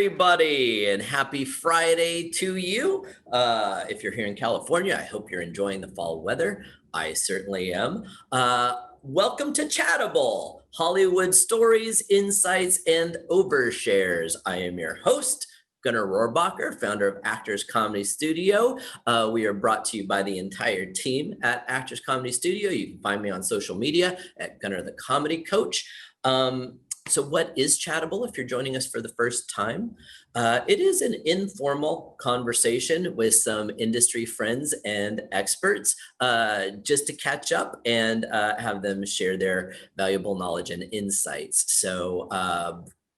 everybody, and happy Friday to you. If you're here in California, I hope you're enjoying the fall weather. I certainly am. Welcome to Chattable, Hollywood stories, insights, and overshares. I am your host, Gunnar Rohrbacher, founder of Actors Comedy Studio. We are brought to you by the entire team at Actors Comedy Studio. You can find me on social media at Gunnar the Comedy Coach. So what is Chattable if you're joining us for the first time? It is an informal conversation with some industry friends and experts just to catch up and have them share their valuable knowledge and insights. So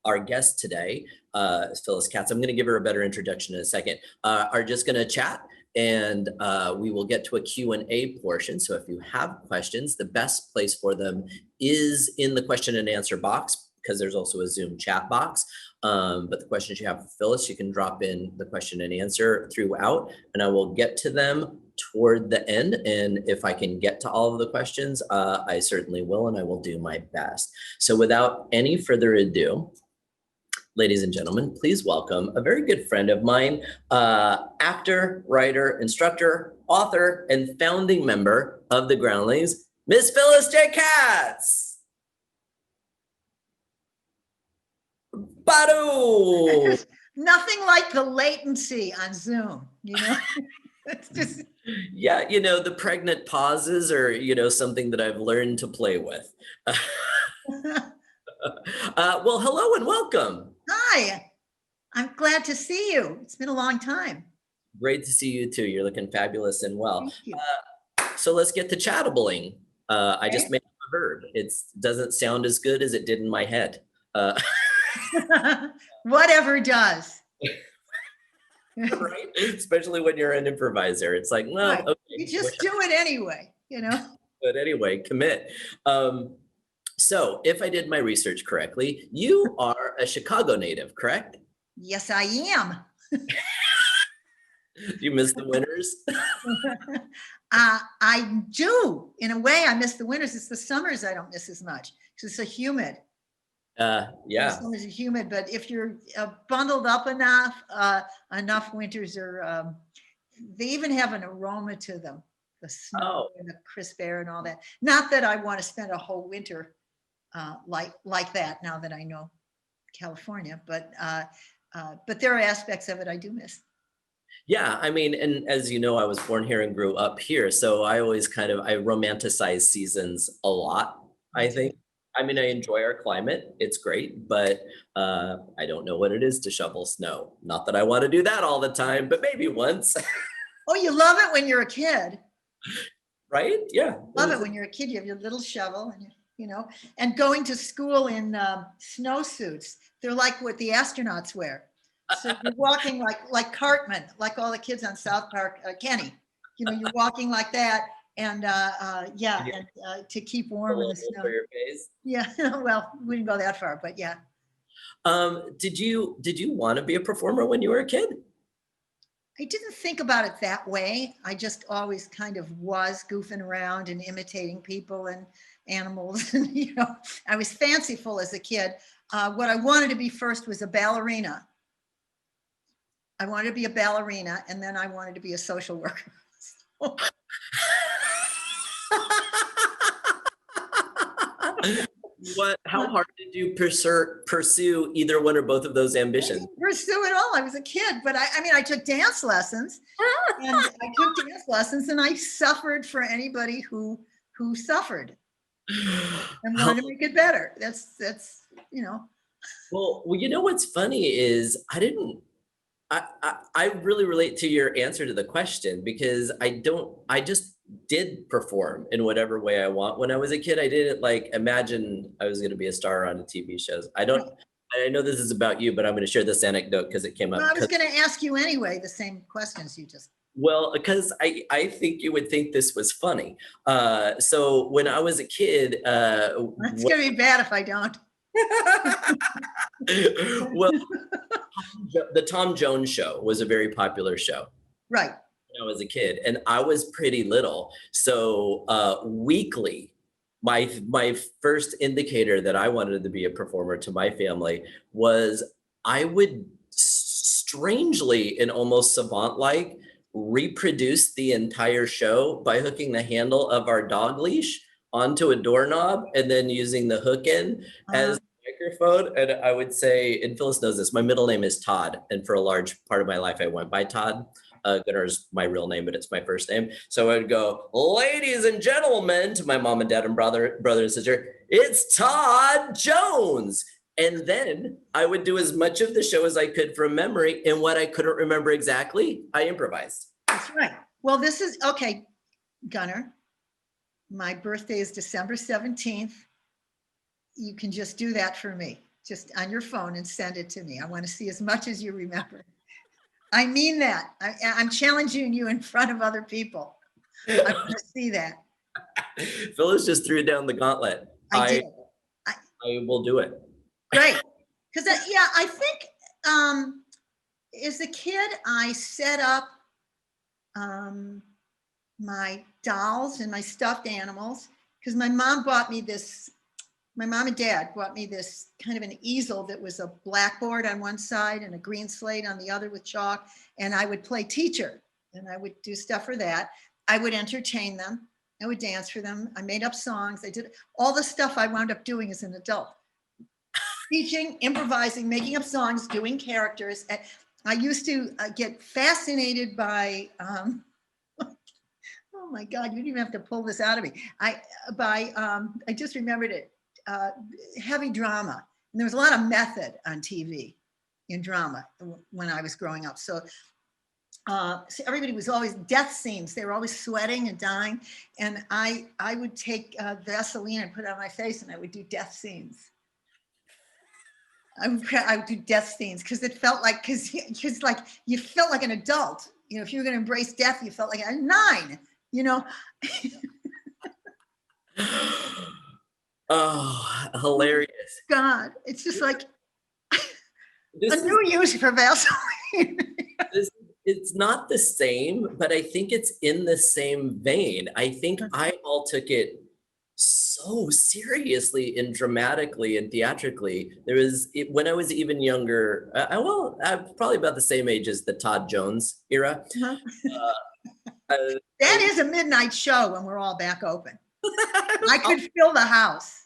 our guest today is Phyllis Katz. I'm going to give her a better introduction in a second. Are just going to chat. And we will get to a Q&A portion. So if you have questions, the best place for them is in the question and answer box, because there's also a Zoom chat box. But the questions you have for Phyllis, you can drop in the question and answer throughout, and I will get to them toward the end. And if I can get to all of the questions, I certainly will, and I will do my best. So without any further ado, ladies and gentlemen, please welcome a very good friend of mine, actor, writer, instructor, author, and founding member of the Groundlings, Miss Phyllis J. Katz. Badu! Nothing like the latency on Zoom, you know? It's just... Yeah, you know, the pregnant pauses are, you know, something that I've learned to play with. Well, hello and welcome. Hi, I'm glad to see you. It's been a long time. Great to see you too. You're looking fabulous and well. Thank you. So let's get to chattabling. I just made a verb. It doesn't sound as good as it did in my head. Whatever does. Right? Especially when you're an improviser. It's like, well, right. Okay, you just do it anyway, you know? But anyway, commit. So if I did my research correctly, you are a Chicago native, correct? Yes, I am. You miss the winters? I do. In a way, I miss the winters. It's the summers I don't miss as much because it's so humid. Yeah. The summers are humid, but if you're bundled up enough, enough winters are, they even have an aroma to them. The snow and the crisp air and all that. Not that I want to spend a whole winter like that now that I know California, but there are aspects of it I do miss. Yeah, I mean, and as you know, I was born here and grew up here, so I always I romanticize seasons a lot, I think. I mean, I enjoy our climate, it's great, but I don't know what it is to shovel snow. Not that I want to do that all the time, but maybe once. Oh, you love it when you're a kid. Right? Yeah. Love it when you're a kid, you have your little shovel and you know, and going to school in snowsuits. They're like what the astronauts wear. So you're walking like Cartman, like all the kids on South Park, Kenny. You know, you're walking like that, and to keep warm in the snow. For your face. Yeah, well, we didn't go that far, but yeah. Did you want to be a performer when you were a kid? I didn't think about it that way. I just always kind of was goofing around and imitating people and animals. And, you know, I was fanciful as a kid. What I wanted to be first was a ballerina. I wanted to be a ballerina, and then I wanted to be a social worker. How hard did you pursue either one or both of those ambitions? I didn't pursue it all. I was a kid, but I took dance lessons, and I suffered for anybody who suffered and wanted to make it better. That's you know. Well, you know what's funny is I really relate to your answer to the question, because I just did perform in whatever way I want. When I was a kid, I didn't imagine I was going to be a star on a TV shows. I know this is about you, but I'm going to share this anecdote because it came up. Well, I was going to ask you anyway, the same questions you just. Well, because I think you would think this was funny. So when I was a kid. It's going to be bad if I don't. Well, the Tom Jones Show was a very popular show. Right. When I was a kid, and I was pretty little. So weekly, my first indicator that I wanted to be a performer to my family was I would strangely and almost savant-like reproduced the entire show by hooking the handle of our dog leash onto a doorknob and then using the hook end as microphone. And I would say, and Phyllis knows this, my middle name is Todd. And for a large part of my life, I went by Todd. Gunnar is my real name, but it's my first name. So I'd go, ladies and gentlemen, to my mom and dad and brother and sister, it's Todd Jones. And then I would do as much of the show as I could from memory. And what I couldn't remember exactly, I improvised. That's right. Well, this is, okay, Gunnar, my birthday is December 17th. You can just do that for me, just on your phone and send it to me. I want to see as much as you remember. I mean that. I'm challenging you in front of other people. I want to see that. Phyllis just threw down the gauntlet. I did. I will do it. Great. Because, I think as a kid, I set up my dolls and my stuffed animals because my mom and dad bought me this kind of an easel that was a blackboard on one side and a green slate on the other with chalk. And I would play teacher and I would do stuff for that. I would entertain them. I would dance for them. I made up songs. I did all the stuff I wound up doing as an adult. Teaching, improvising, making up songs, doing characters. And I used to get fascinated by, oh my God, you didn't even have to pull this out of me. I just remembered it. Heavy drama. And there was a lot of method on TV in drama when I was growing up. So everybody was always death scenes. They were always sweating and dying. And I would take Vaseline and put it on my face and I would do death scenes. I would do death scenes because it felt like, because like you felt like an adult. You know, if you were going to embrace death, you felt like a 9, you know. Oh, hilarious. God, it's just like a new use for Vaseline. It's not the same, but I think it's in the same vein. I think I all took it so seriously and dramatically and theatrically. When I was even younger, I'm probably about the same age as the Todd Jones era. That is a midnight show when we're all back open. I could fill the house.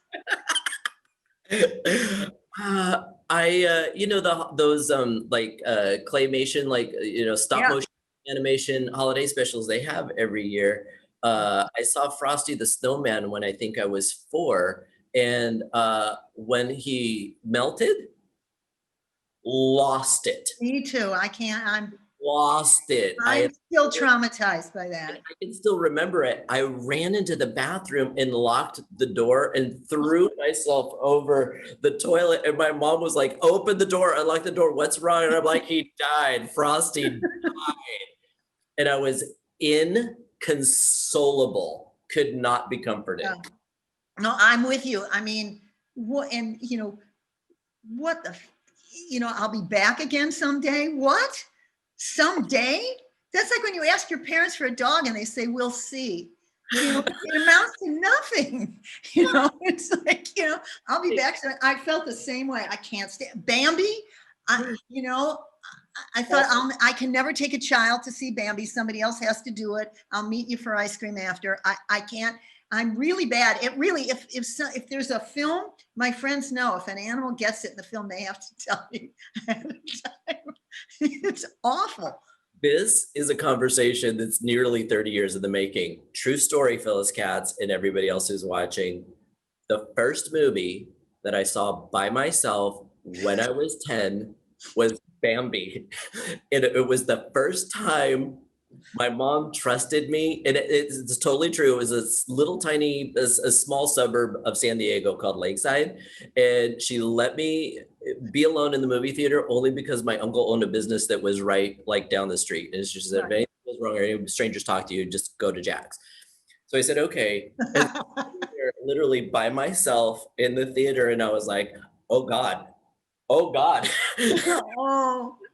Those claymation, stop motion animation holiday specials they have every year. I saw Frosty the Snowman when I think I was 4, and when he melted, lost it. Me too. I'm lost it. I'm still traumatized by that. I can still remember it. I ran into the bathroom and locked the door and threw myself over the toilet. And my mom was like, open the door, unlock the door. What's wrong? And I'm like, he died. Frosty died. And I was inconsolable, could not be comforted. Yeah. No, I'm with you. I mean, I'll be back again someday. What? Someday? That's like when you ask your parents for a dog and they say, we'll see. It amounts to nothing. It's like, I'll be back. So I felt the same way. I can't stand Bambi. I thought I can never take a child to see Bambi. Somebody else has to do it. I'll meet you for ice cream after. I can't. I'm really bad. It really, if there's a film, my friends know if an animal gets it in the film, they have to tell me ahead of time. It's awful. This is a conversation that's nearly 30 years in the making. True story, Phyllis Katz and everybody else who's watching. The first movie that I saw by myself when I was 10 was Bambi. And it was the first time my mom trusted me, and it's totally true. It was a little tiny, a small suburb of San Diego called Lakeside, and she let me be alone in the movie theater only because my uncle owned a business that was right down the street. And she said, if anything was wrong or any strangers talk to you, just go to Jack's. So I said, okay. And literally by myself in the theater, and I was like, oh God. Oh,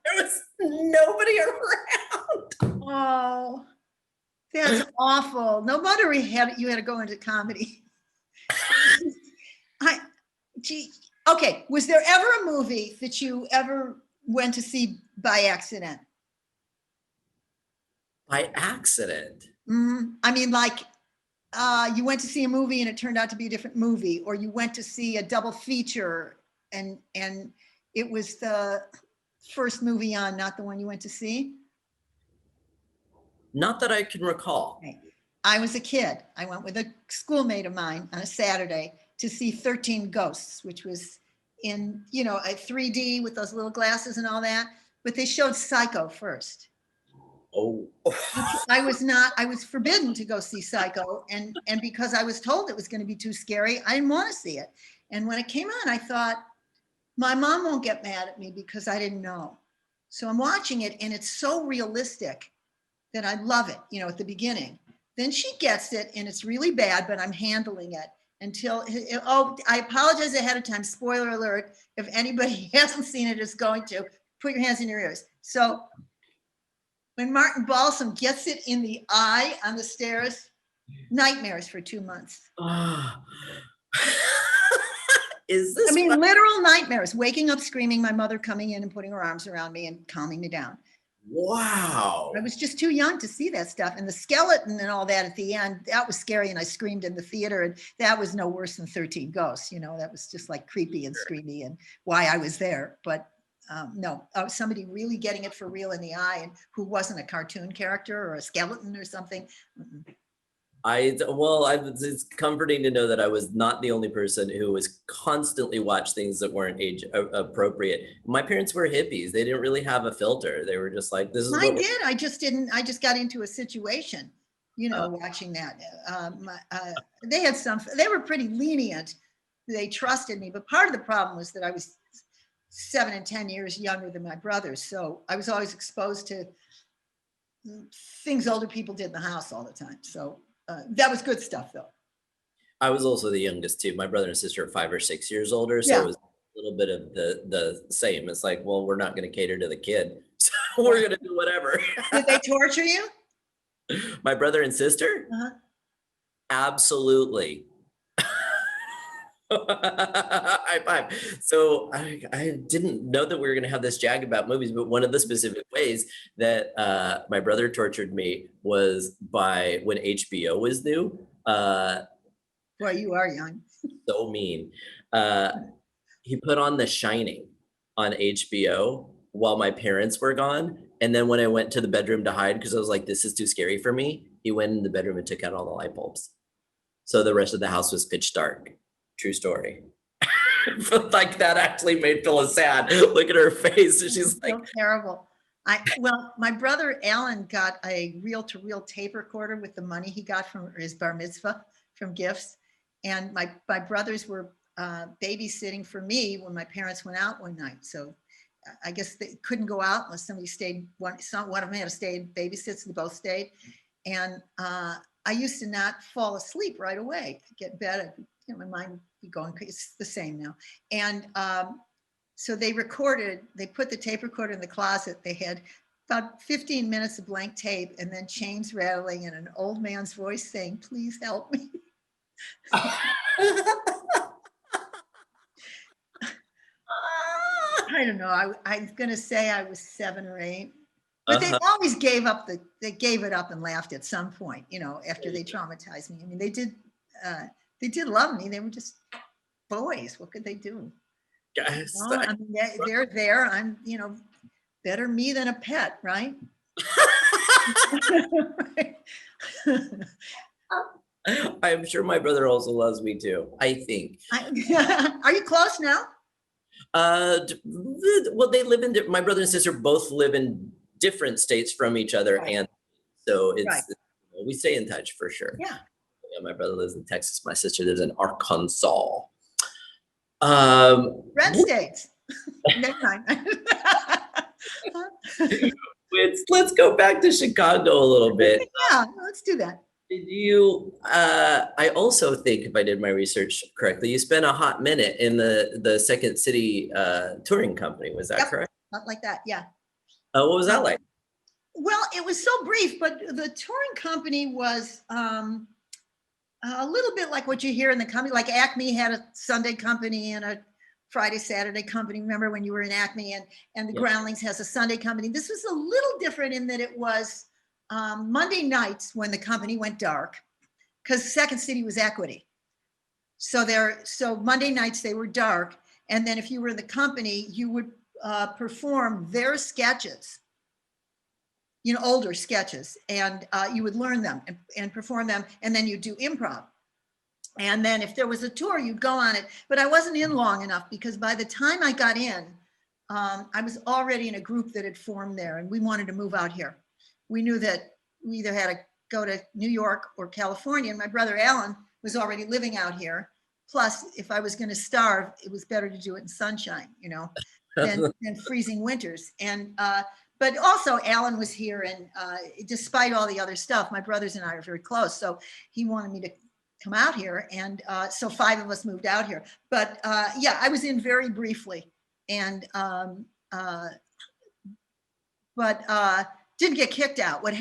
there was nobody around. Oh, that's awful. No wonder you had to go into comedy. Okay. Was there ever a movie that you ever went to see by accident? By accident? I mean, like you went to see a movie and it turned out to be a different movie, or you went to see a double feature and it was the first movie on, not the one you went to see? Not that I can recall. Okay. I was a kid. I went with a schoolmate of mine on a Saturday to see 13 Ghosts, which was in, you know, a 3D with those little glasses and all that. But they showed Psycho first. Oh. I was forbidden to go see Psycho. And because I was told it was going to be too scary, I didn't want to see it. And when it came on, I thought, my mom won't get mad at me because I didn't know. So I'm watching it and it's so realistic that I love it, you know, at the beginning. Then she gets it and it's really bad, but I'm handling it until, oh, I apologize ahead of time. Spoiler alert. If anybody hasn't seen it, is going to, put your hands in your ears. So when Martin Balsam gets it in the eye on the stairs, nightmares for 2 months. Is this? I mean, literal nightmares, waking up screaming, my mother coming in and putting her arms around me and calming me down. Wow. I was just too young to see that stuff. And the skeleton and all that at the end, that was scary. And I screamed in the theater, and that was no worse than 13 Ghosts. You know, that was just like creepy and screamy and why I was there. But no, somebody really getting it for real in the eye and who wasn't a cartoon character or a skeleton or something. It's comforting to know that I was not the only person who was constantly watched things that weren't age appropriate. My parents were hippies. They didn't really have a filter. They were just like, this is I did. I just got into a situation, you know, watching that. They were pretty lenient. They trusted me. But part of the problem was that I was 7 and 10 years younger than my brothers. So I was always exposed to things older people did in the house all the time. So that was good stuff, though. I was also the youngest too. My brother and sister are 5 or 6 years older, so it was a little bit of the same. It's like, well, we're not going to cater to the kid, so we're going to do whatever. Did they torture you? My brother and sister? Absolutely. High five. So I didn't know that we were going to have this jag about movies, but one of the specific ways that my brother tortured me was by when HBO was new. Well, you are young. So mean. He put on The Shining on HBO while my parents were gone. And then when I went to the bedroom to hide, because I was like, this is too scary for me, he went in the bedroom and took out all the light bulbs. So the rest of the house was pitch dark. True story. Like that actually made Phyllis sad. Look at her face. She's like, so terrible. My brother Alan got a reel-to-reel tape recorder with the money he got from his bar mitzvah from gifts. And my brothers were babysitting for me when my parents went out one night. So I guess they couldn't go out unless somebody stayed. One of them had to stay and babysit, so they both stayed. And I used to not fall asleep right away. I'd get in bed, my mind would be going crazy. It's the same now. And so they put the tape recorder in the closet. They had about 15 minutes of blank tape and then chains rattling and an old man's voice saying, please help me. I don't know. I'm going to say I was 7 or 8. But they always gave it up and laughed at some point, after they traumatized me. I mean, they did love me. They were just boys. What could they do? Guys, I mean, they're there. I'm, better me than a pet, right? I'm sure my brother also loves me too. I think. Are you close now? Well, my brother and sister both live in different states from each other, right. And so we stay in touch for sure. Yeah. My brother lives in Texas. My sister lives in Arkansas. Red states. Never mind. Let's go back to Chicago a little bit. Yeah, let's do that. Did you? I also think, if I did my research correctly, you spent a hot minute in the Second City touring company. Was that correct? Not like that. Yeah. What was that like? Well, it was so brief, but the touring company was a little bit like what you hear in the company. Like Acme had a Sunday company and a Friday, Saturday company. Remember when you were in Acme, and the Yeah. Groundlings has a Sunday company. This was a little different in that it was Monday nights when the company went dark, because Second City was Equity. So Monday nights they were dark, and then if you were in the company, you would perform their sketches, older sketches, and you would learn them and perform them, and then you do improv. And then if there was a tour, you'd go on it. But I wasn't in long enough, because by the time I got in, I was already in a group that had formed there, and we wanted to move out here. We knew that we either had to go to New York or California, and my brother Alan was already living out here. Plus, if I was going to starve, it was better to do it in sunshine, than freezing winters. And but also Alan was here, and despite all the other stuff, my brothers and I are very close. So he wanted me to come out here, and so 5 of us moved out here. But yeah, I was in very briefly, and but didn't get kicked out. What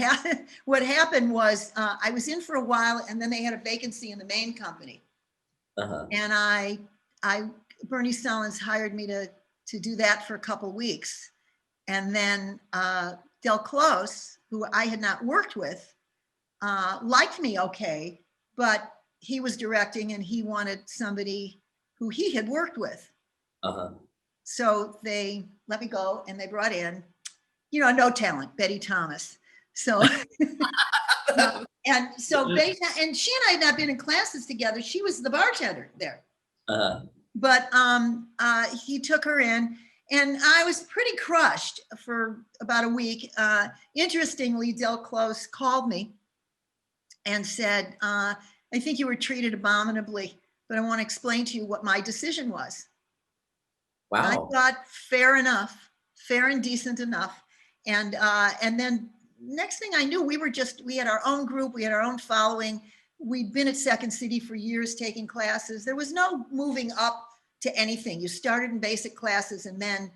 happened was I was in for a while, and then they had a vacancy in the main company. And I Bernie Stallings hired me to do that for a couple weeks. And then Del Close, who I had not worked with, liked me okay, but he was directing and he wanted somebody who he had worked with. So they let me go, and they brought in, no talent, Betty Thomas. So and so Betty, and she and I had not been in classes together. She was the bartender there. But he took her in, and I was pretty crushed for about a week. Interestingly, Del Close called me and said, I think you were treated abominably, but I want to explain to you what my decision was. Wow. I thought, fair enough, fair and decent enough. And then next thing I knew, we had our own group, we had our own following. We'd been at Second City for years taking classes. There was no moving up to anything. You started in basic classes, and then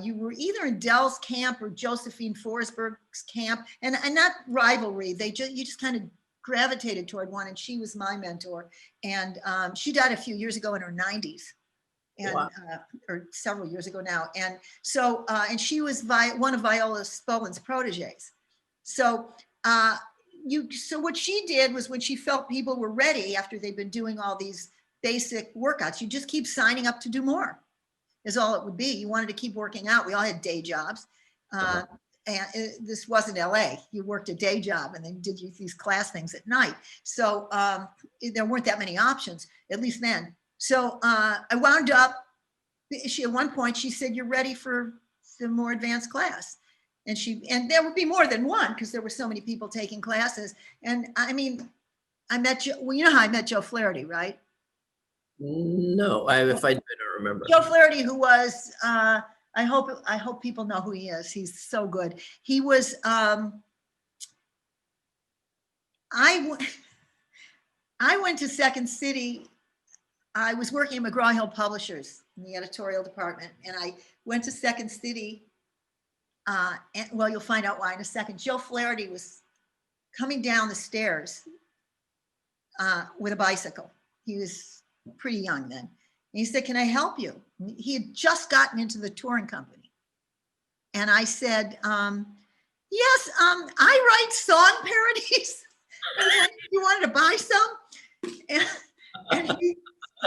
you were either in Dell's camp or Josephine Forsberg's camp, and not rivalry. You just kind of gravitated toward one, and she was my mentor. And she died a few years ago in her 90s. And wow. Or several years ago now. And so, and she was one of Viola Spolin's proteges. So, so what she did was, when she felt people were ready after they'd been doing all these basic workouts, you just keep signing up to do more, is all it would be. You wanted to keep working out. We all had day jobs. And this wasn't LA. You worked a day job and then did these class things at night. So there weren't that many options, at least then. So I wound up, at one point she said, "You're ready for the more advanced class." And there would be more than one, because there were so many people taking classes. And I mean, I met Joe, well, you know how I met Joe Flaherty, right? No, if I don't remember. Joe Flaherty, who was, I hope people know who he is. He's so good. He was, I went to Second City. I was working at McGraw-Hill Publishers in the editorial department, and I went to Second City. And, well, you'll find out why in a second. Joe Flaherty was coming down the stairs with a bicycle. He was pretty young then. And he said, "Can I help you?" He had just gotten into the touring company. And I said, "Yes, I write song parodies." "You wanted to buy some?" And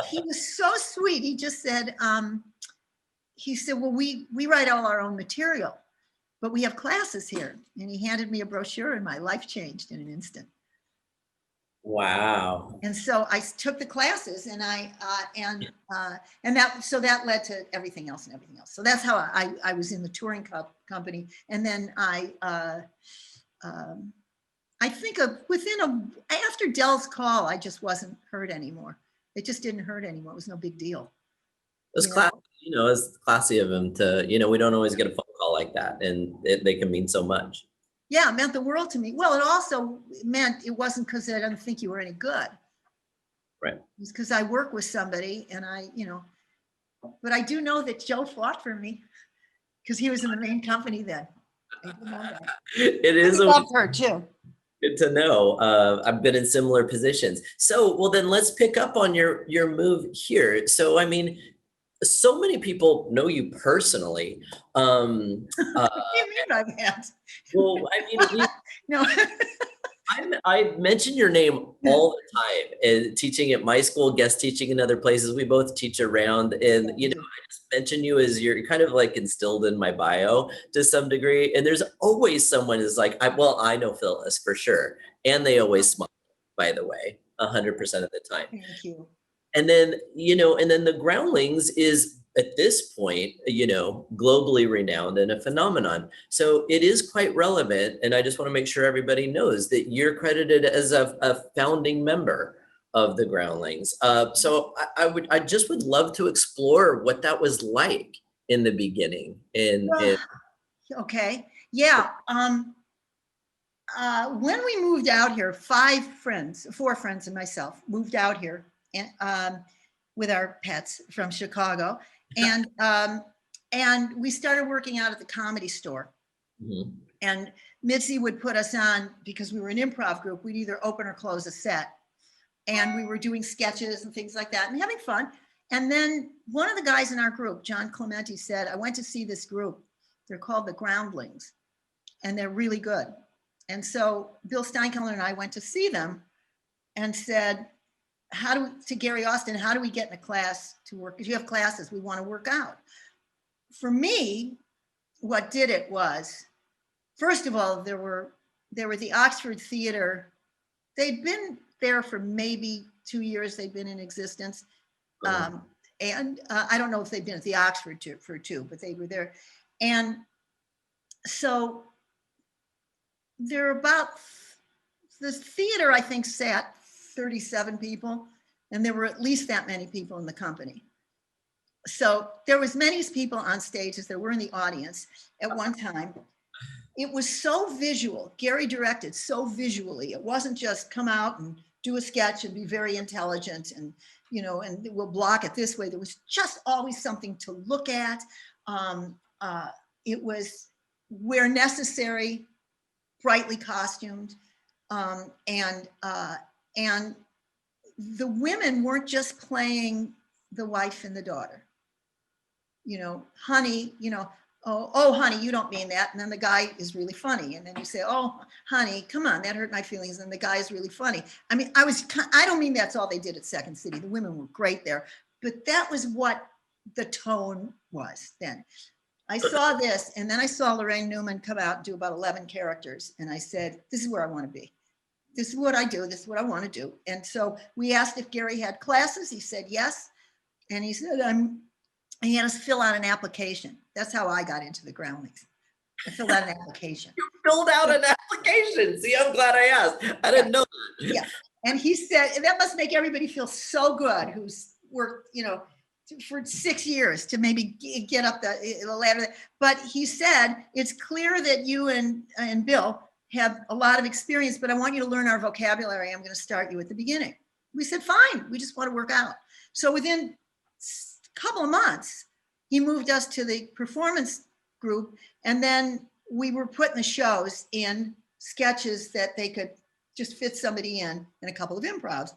he was so sweet. He just said, "Well, we write all our own material, but we have classes here." And he handed me a brochure, and my life changed in an instant. Wow. And so I took the classes, and that led to everything else and everything else. So that's how I was in the touring company. And then I think after Dell's call, I just wasn't heard anymore. It just didn't hurt anymore. It was no big deal. It's classy, it's classy of him to, we don't always get a phone call like that, and they can mean so much. Yeah, it meant the world to me. Well, it also meant it wasn't because I didn't think you were any good. Right. It was because I work with somebody, and but I do know that Joe fought for me because he was in the main company then. I do know that. It is. I loved her too. Good to know. I've been in similar positions. So, well, then let's pick up on your move here. So, I mean, so many people know you personally. What do you mean by that? Well, I mean, No. I mention your name all the time, and teaching at my school, guest teaching in other places. We both teach around, and I just mention you as you're kind of like instilled in my bio to some degree. And there's always someone who's like, I know Phyllis for sure, and they always smile. By the way, 100% of the time. Thank you. And then, and then the Groundlings is at this point, globally renowned and a phenomenon. So it is quite relevant. And I just want to make sure everybody knows that you're credited as a founding member of the Groundlings. So I just would love to explore what that was like in the beginning. Okay. Yeah. When we moved out here, four friends and myself moved out here and with our pets from Chicago. And we started working out at the Comedy Store. Mm-hmm. And Mitzi would put us on because we were an improv group. We'd either open or close a set. And we were doing sketches and things like that and having fun. And then one of the guys in our group, John Clementi, said, I went to see this group. They're called the Groundlings, and they're really good. And so Bill Steinkeller and I went to see them and said, to Gary Austin, how do we get in a class to work? If you have classes, we want to work out. For me, what did it was, first of all, there were the Oxford Theater. They'd been there for maybe 2 years. They'd been in existence. And I don't know if they'd been at the Oxford for 2, but they were there. And so the theater, I think, sat 37 people, and there were at least that many people in the company. So there was many people on stage as there were in the audience at one time. It was so visual. Gary directed so visually. It wasn't just come out and do a sketch and be very intelligent and, and we'll block it this way. There was just always something to look at. It was, where necessary, brightly costumed. And the women weren't just playing the wife and the daughter. Honey, oh, honey, you don't mean that. And then the guy is really funny. And then you say, oh, honey, come on, that hurt my feelings. And the guy is really funny. I mean, I don't mean that's all they did at Second City. The women were great there, but that was what the tone was then. I saw this, and then I saw Lorraine Newman come out and do about 11 characters. And I said, this is where I want to be. This is what I do. This is what I want to do. And so we asked if Gary had classes. He said, yes. And he said, he had us fill out an application. That's how I got into the Groundlings. I filled out an application. You filled out an application. See, I'm glad I asked. I didn't know that. Yeah. And he said, that must make everybody feel so good who's worked, for 6 years to maybe get up the ladder. But he said, it's clear that you and Bill have a lot of experience, but I want you to learn our vocabulary. I'm going to start you at the beginning. We said, fine. We just want to work out. So within a couple of months, he moved us to the performance group. And then we were putting the shows in sketches that they could just fit somebody in a couple of improvs.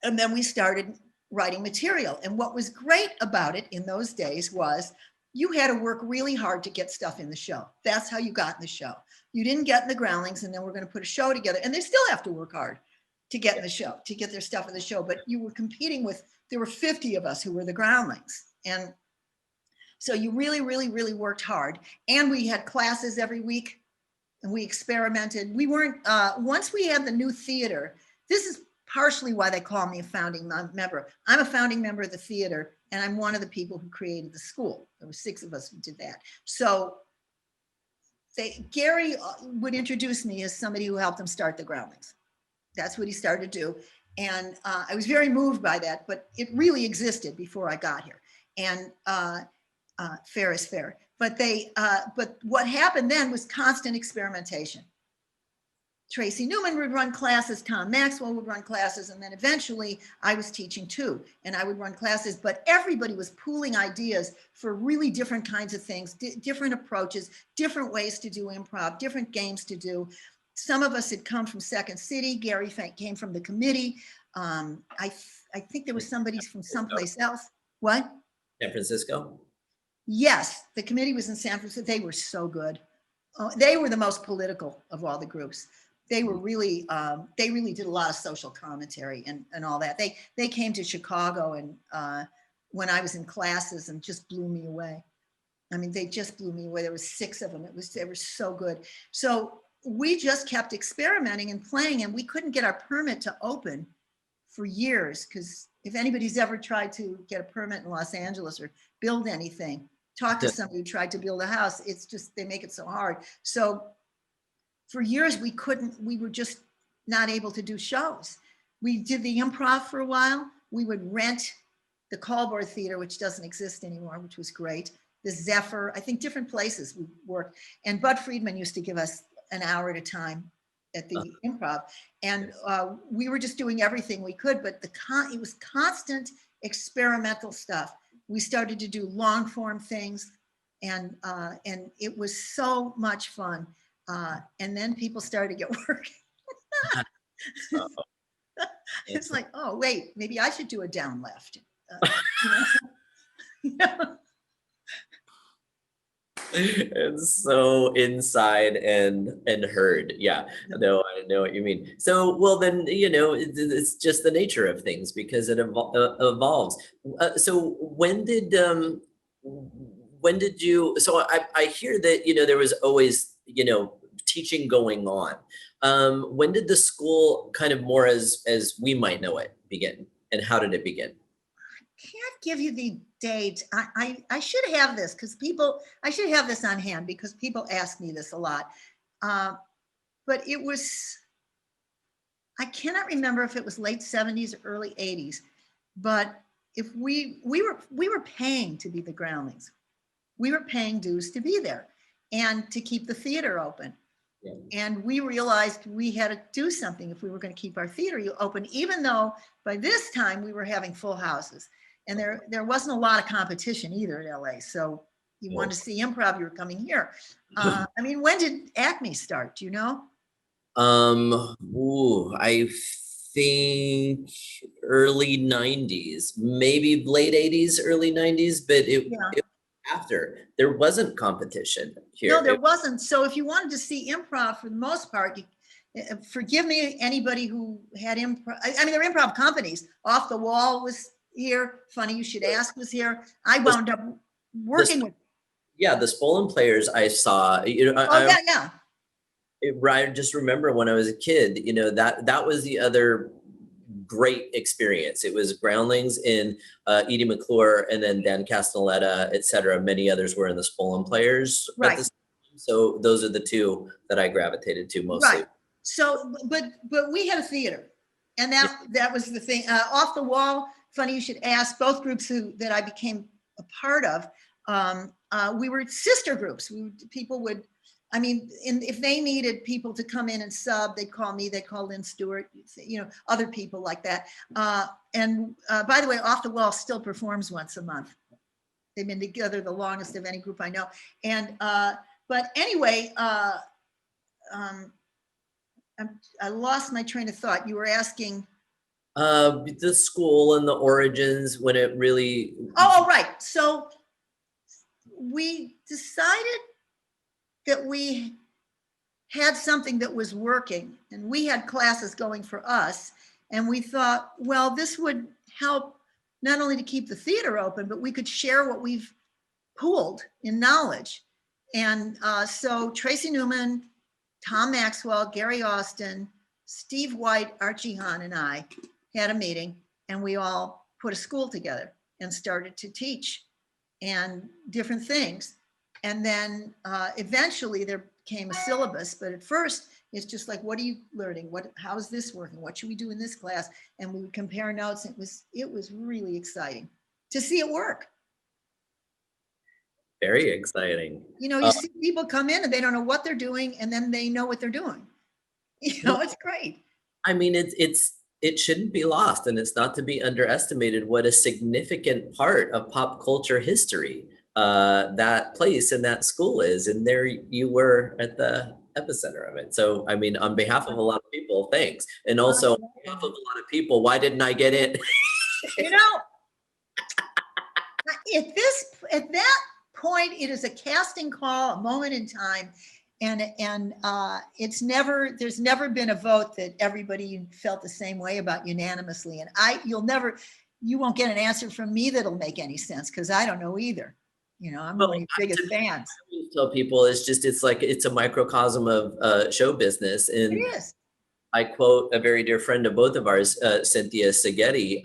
And then we started writing material. And what was great about it in those days was you had to work really hard to get stuff in the show. That's how you got in the show. You didn't get in the Groundlings and then we're going to put a show together. And they still have to work hard to get in the show, to get their stuff in the show. But you were competing with, there were 50 of us who were the Groundlings. And so you really, really, really worked hard. And we had classes every week and we experimented. We weren't, once we had the new theater, this is partially why they call me a founding member. I'm a founding member of the theater, and I'm one of the people who created the school. There were 6 of us who did that. So Gary would introduce me as somebody who helped him start the Groundlings. That's what he started to do. And I was very moved by that, but it really existed before I got here. And fair is fair. But what happened then was constant experimentation. Tracy Newman would run classes, Tom Maxwell would run classes, and then eventually I was teaching too, and I would run classes, but everybody was pooling ideas for really different kinds of things, different approaches, different ways to do improv, different games to do. Some of us had come from Second City. Gary came from the committee. I think there was somebody from someplace else. What? San Francisco? Yes, the committee was in San Francisco. They were so good. They were the most political of all the groups. They were really, they really did a lot of social commentary and all that. They came to Chicago and when I was in classes and just blew me away. I mean, they just blew me away. There was 6 of them. They were so good. So we just kept experimenting and playing, and we couldn't get our permit to open for years, because if anybody's ever tried to get a permit in Los Angeles or build anything, talk to somebody who tried to build a house, it's just, they make it so hard. So for years we were just not able to do shows. We did the Improv for a while. We would rent the Callboard Theater, which doesn't exist anymore, which was great. The Zephyr, I think different places we worked. And Bud Friedman used to give us an hour at a time at the Improv. And we were just doing everything we could, but it was constant experimental stuff. We started to do long form things, and it was so much fun. And then people started to get work. It's like, oh, wait, maybe I should do a down left. You know? It's so inside and heard. Yeah, no, I know what you mean. So, well, then, it's just the nature of things, because it evolves. So when did you, so I hear that, there was always, teaching going on. When did the school kind of more as we might know it begin, and how did it begin? Can't give you the date. I should have this I should have this on hand because people ask me this a lot. But it was, I cannot remember if it was late 70s or early 80s, but if we were paying to be the Groundlings. We were paying dues to be there and to keep the theater open. Yeah. And we realized we had to do something if we were going to keep our theater open, even though by this time we were having full houses. And there wasn't a lot of competition either in LA. So you wanted to see improv, you were coming here. I mean, when did Acme start? Do you know? I think early 90s, maybe late 80s, early 90s, but it after. There wasn't competition here. No, there wasn't. So if you wanted to see improv, for the most part, forgive me, anybody who had improv, I mean, there were improv companies. Off the Wall was here. Funny You Should Ask was here. I wound up working with. Yeah, the Spolin Players I saw. I just remember when I was a kid, that was the other great experience. It was Groundlings in Edie McClure, and then Dan Castellaneta, et cetera. Many others were in the Spolin Players. Right. So those are the two that I gravitated to mostly. Right. So, but we had a theater, and that was the thing. Off the Wall, Funny You Should Ask, both groups that I became a part of, we were sister groups. People would, I mean, if they needed people to come in and sub, they'd call me, they'd call Lynn Stewart, other people like that. And by the way, Off the Wall still performs once a month. They've been together the longest of any group I know. And, but anyway, I lost my train of thought. You were asking. The school and the origins, when it really. Oh, right. So we decided that we had something that was working, and we had classes going for us. And we thought, well, this would help not only to keep the theater open, but we could share what we've pooled in knowledge. And so Tracy Newman, Tom Maxwell, Gary Austin, Steve White, Archie Hahn, and I had a meeting, and we all put a school together and started to teach and different things. And then eventually there came a syllabus, but at first it's just like, what are you learning? How is this working? What should we do in this class? And we would compare notes. It was really exciting to see it work. Very exciting. You see people come in and they don't know what they're doing, and then they know what they're doing. It's great. I mean, it shouldn't be lost, and it's not to be underestimated what a significant part of pop culture history that place and that school is. And there you were at the epicenter of it. So, I mean, on behalf of a lot of people, thanks. And also on behalf of a lot of people, why didn't I get in? At that point, it is a casting call, a moment in time. And there's never been a vote that everybody felt the same way about unanimously. And you won't get an answer from me that'll make any sense, because I don't know either. I'm one of your biggest fans. I tell people it's a microcosm of show business. And it is. I quote a very dear friend of both of ours, Cynthia Seghetti,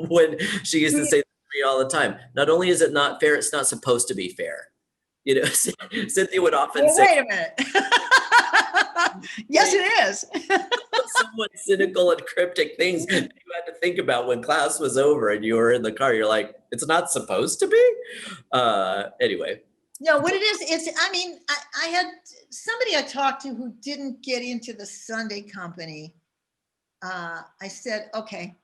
when she used to say to me all the time, not only is it not fair, it's not supposed to be fair. Cynthia would often say, wait a minute. Yes, it is. somewhat cynical and cryptic things you had to think about when class was over and you were in the car. You're like, it's not supposed to be? Anyway. No, what it is, I had somebody I talked to who didn't get into the Sunday company. I said, okay,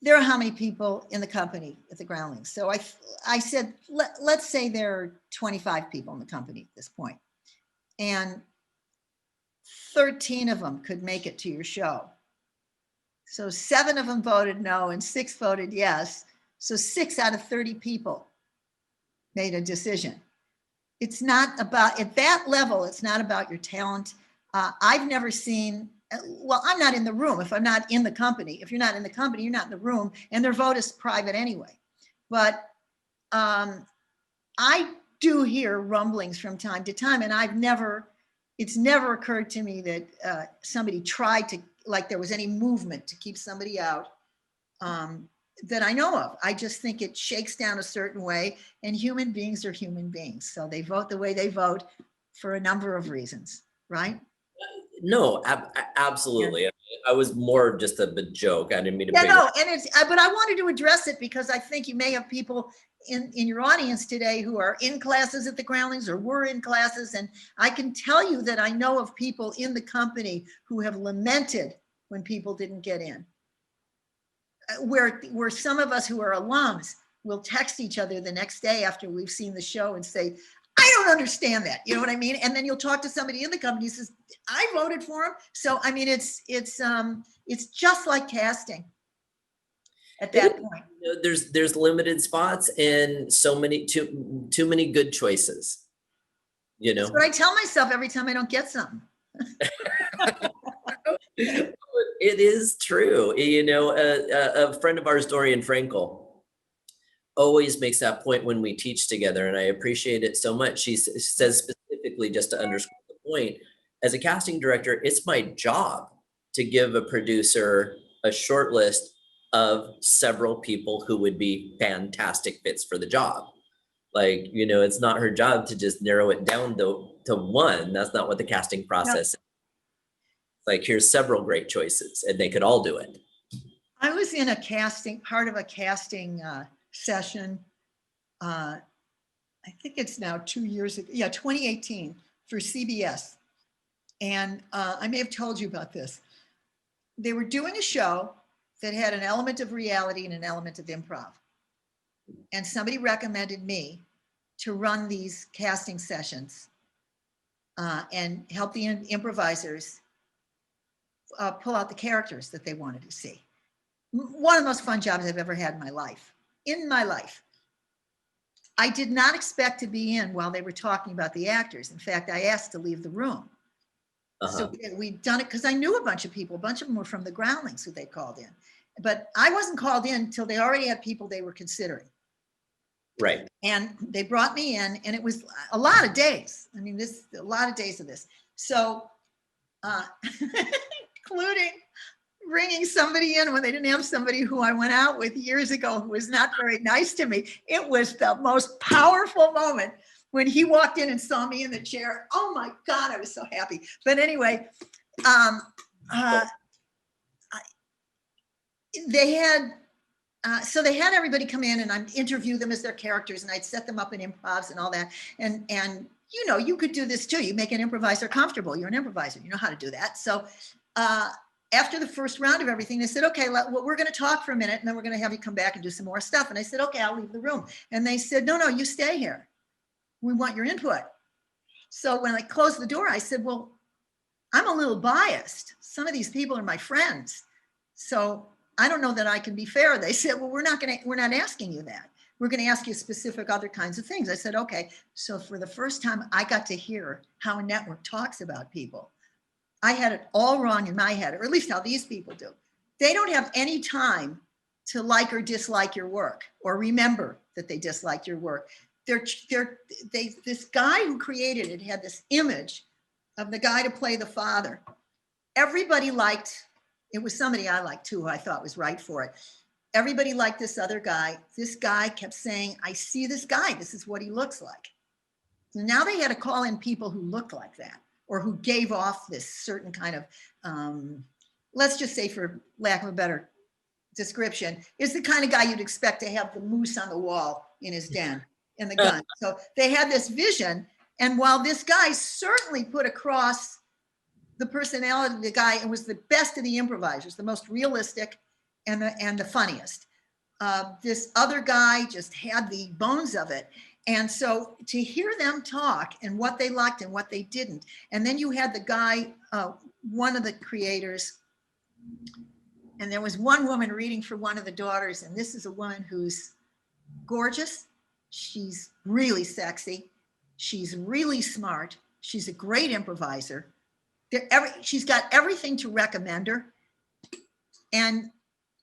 there are how many people in the company at the Groundlings? So I said, let's say there are 25 people in the company at this point, and 13 of them could make it to your show. So 7 of them voted no and 6 voted yes. So 6 out of 30 people made a decision. It's not about, at that level, it's not about your talent. I've never seen, well, I'm not in the room if I'm not in the company. If you're not in the company, you're not in the room, and their vote is private anyway. But I do hear rumblings from time to time, and it's never occurred to me that somebody tried to, like there was any movement to keep somebody out that I know of. I just think it shakes down a certain way, and human beings are human beings. So they vote the way they vote for a number of reasons, right? No, absolutely. Yeah. I was more just a joke. I didn't mean to. Yeah, no, and but I wanted to address it because I think you may have people in your audience today who are in classes at the Groundlings or were in classes. And I can tell you that I know of people in the company who have lamented when people didn't get in. Where some of us who are alums will text each other the next day after we've seen the show and say, I don't understand that. You know what I mean? And then you'll talk to somebody in the company who says, I voted for him. So, I mean, it's just like casting at that point. There's limited spots and too many good choices. That's what I tell myself every time I don't get something. It is true. A friend of ours, Dorian Frankel, always makes that point when we teach together, and I appreciate it so much. She says specifically, just to underscore the point, as a casting director, it's my job to give a producer a short list of several people who would be fantastic fits for the job. Like, it's not her job to just narrow it down to one. That's not what the casting process is. Like, here's several great choices, and they could all do it. I was in part of a casting session. I think it's now 2 years ago. Yeah, 2018 for CBS. And I may have told you about this. They were doing a show that had an element of reality and an element of improv. And somebody recommended me to run these casting sessions and help the improvisers pull out the characters that they wanted to see. One of the most fun jobs I've ever had in my life. I did not expect to be in while they were talking about the actors. In fact, I asked to leave the room. So we'd done it because I knew a bunch of people. A bunch of them were from the Groundlings who they called in. But I wasn't called in until they already had people they were considering. Right. And they brought me in, and it was a lot of days. I mean, a lot of days of this. So, including bringing somebody in when they didn't have somebody who I went out with years ago who was not very nice to me. It was the most powerful moment when he walked in and saw me in the chair. Oh my God, I was so happy. But anyway, they had everybody come in, and I'd interview them as their characters, and I'd set them up in improvs and all that. And you could do this too. You make an improviser comfortable. You're an improviser. You know how to do that. So after the first round of everything, they said, okay, we're going to talk for a minute, and then we're going to have you come back and do some more stuff. And I said, okay, I'll leave the room. And they said, no, you stay here. We want your input. So when I closed the door, I said, well, I'm a little biased. Some of these people are my friends. So I don't know that I can be fair. They said, well, we're not asking you that. We're going to ask you specific other kinds of things. I said, okay. So for the first time, I got to hear how a network talks about people. I had it all wrong in my head, or at least how these people do. They don't have any time to like or dislike your work, or remember that they dislike your work. This guy who created it had this image of the guy to play the father. Everybody liked, it was somebody I liked too, who I thought was right for it. Everybody liked this other guy. This guy kept saying, I see this guy. This is what he looks like. So now they had to call in people who looked like that, or who gave off this certain kind of, let's just say, for lack of a better description, is the kind of guy you'd expect to have the moose on the wall in his den and the gun. So they had this vision. And while this guy certainly put across the personality of the guy and was the best of the improvisers, the most realistic and the funniest, this other guy just had the bones of it. And so to hear them talk and what they liked and what they didn't. And then you had the guy, one of the creators, and there was one woman reading for one of the daughters. And this is a woman who's gorgeous. She's really sexy. She's really smart. She's a great improviser. She's got everything to recommend her. And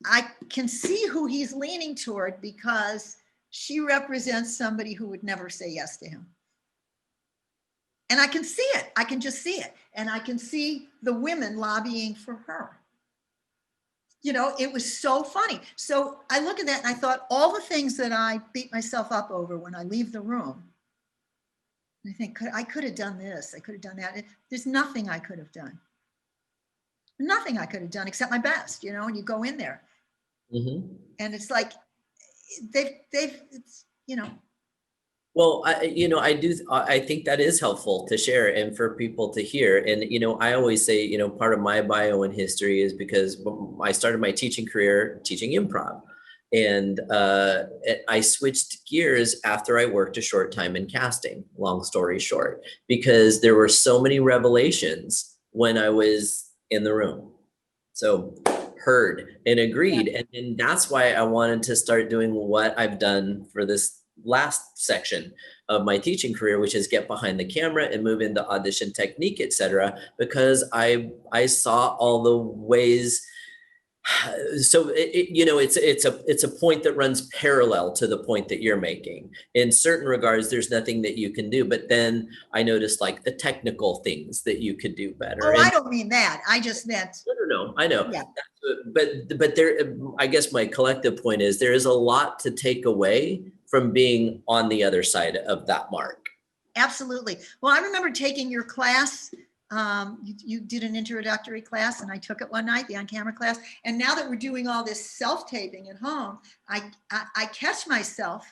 I can see who he's leaning toward, because she represents somebody who would never say yes to him. And I can see it. I can just see it. And I can see the women lobbying for her. You know, it was so funny. So I look at that and I thought, all the things that I beat myself up over when I leave the room, I think, I could have done this. I could have done that. There's nothing I could have done. Nothing I could have done except my best, you know, and you go in there. Mm-hmm. And it's like, it's, you know. Well, I think that is helpful to share and for people to hear. And, I always say, part of my bio and history is because I started my teaching career teaching improv. And I switched gears after I worked a short time in casting, long story short, because there were so many revelations when I was in the room. So heard and agreed. Yeah. And that's why I wanted to start doing what I've done for this last section of my teaching career, which is get behind the camera and move into audition technique, etc. Because I saw all the ways. So it's a point that runs parallel to the point that you're making. In certain regards, there's nothing that you can do, but then I noticed like the technical things that you could do better. Oh, I don't mean that. I just meant. No, I know. Yeah. But there, I guess my collective point is there is a lot to take away from being on the other side of that mark. Absolutely. Well, I remember taking your class. You did an introductory class and I took it one night, the on-camera class. And now that we're doing all this self-taping at home, I catch myself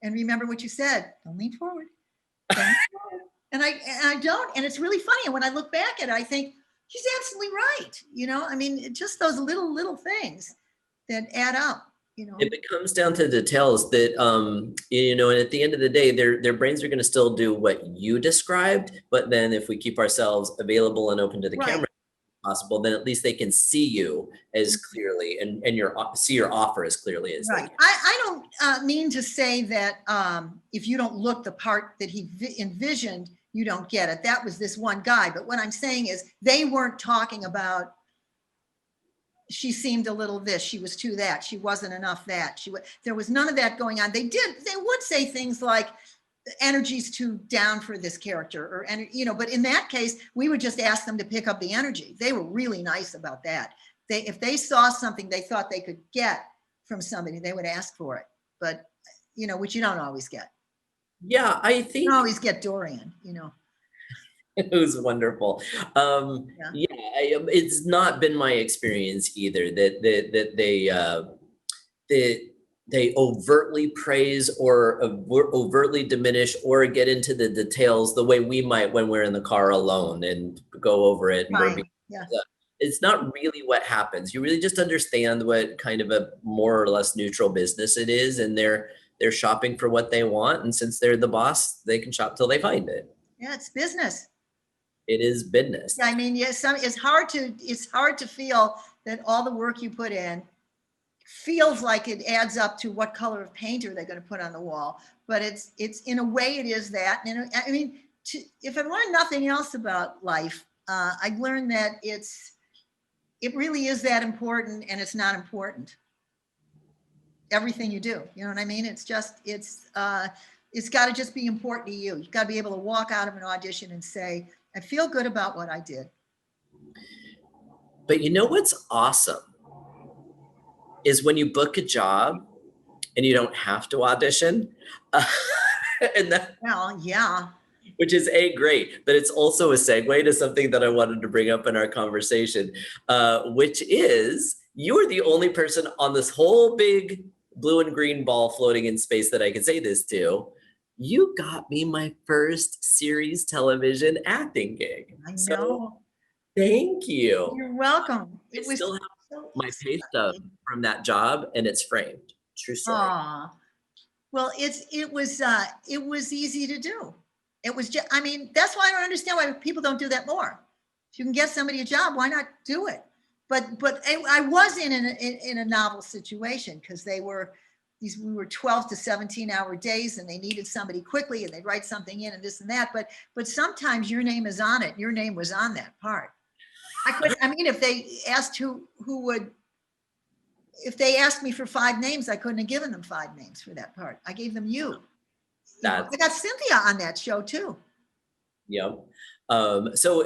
and remember what you said. Don't lean forward. And I don't. And it's really funny. And when I look back at it, I think he's absolutely right. I mean, just those little things that add up. It comes down to details that, and at the end of the day, their brains are going to still do what you described. But then if we keep ourselves available and open to the camera as possible, then at least they can see you as clearly and see your offer as clearly as they can. I don't mean to say that if you don't look the part that he envisioned, you don't get it. That was this one guy. But what I'm saying is they weren't talking about, she seemed a little this, she was too that, she wasn't enough that, there was none of that going on. They would say things like energy's too down for this character, but in that case, we would just ask them to pick up the energy. They were really nice about that. If they saw something they thought they could get from somebody, they would ask for it, but which you don't always get. Yeah, I think you don't always get Dorian, It was wonderful. It's not been my experience either that they overtly praise or overtly diminish or get into the details the way we might when we're in the car alone and go over it. Right. Yeah. It's not really what happens. You really just understand what kind of a more or less neutral business it is, and they're shopping for what they want, and since they're the boss, they can shop till they find it. Yeah, it's business. It is business. I mean, yes, it's hard to feel that all the work you put in feels like it adds up to what color of paint are they going to put on the wall. But it's in a way it is that. And I mean, if I learned nothing else about life, I learned that it really is that important, and it's not important. Everything you do, you know what I mean? It's got to just be important to you. You've got to be able to walk out of an audition and say, I feel good about what I did. But you know what's awesome is when you book a job and you don't have to audition. Well, yeah. Which is great, but it's also a segue to something that I wanted to bring up in our conversation, which is you are the only person on this whole big blue and green ball floating in space that I can say this to. You got me my first series television acting gig. I know. So, thank you. You're welcome. I still have my pay stub from that job, and it's framed. True story. Aww. Well, it was easy to do. It was just, I mean, that's why I don't understand why people don't do that more. If you can get somebody a job, why not do it? But I was in a novel situation because we were 12 to 17 hour days, and they needed somebody quickly, and they'd write something in and this and that. But sometimes your name is on it. Your name was on that part. If they asked if they asked me for 5 names, I couldn't have given them 5 names for that part. I gave them you. I got Cynthia on that show too. Yep. So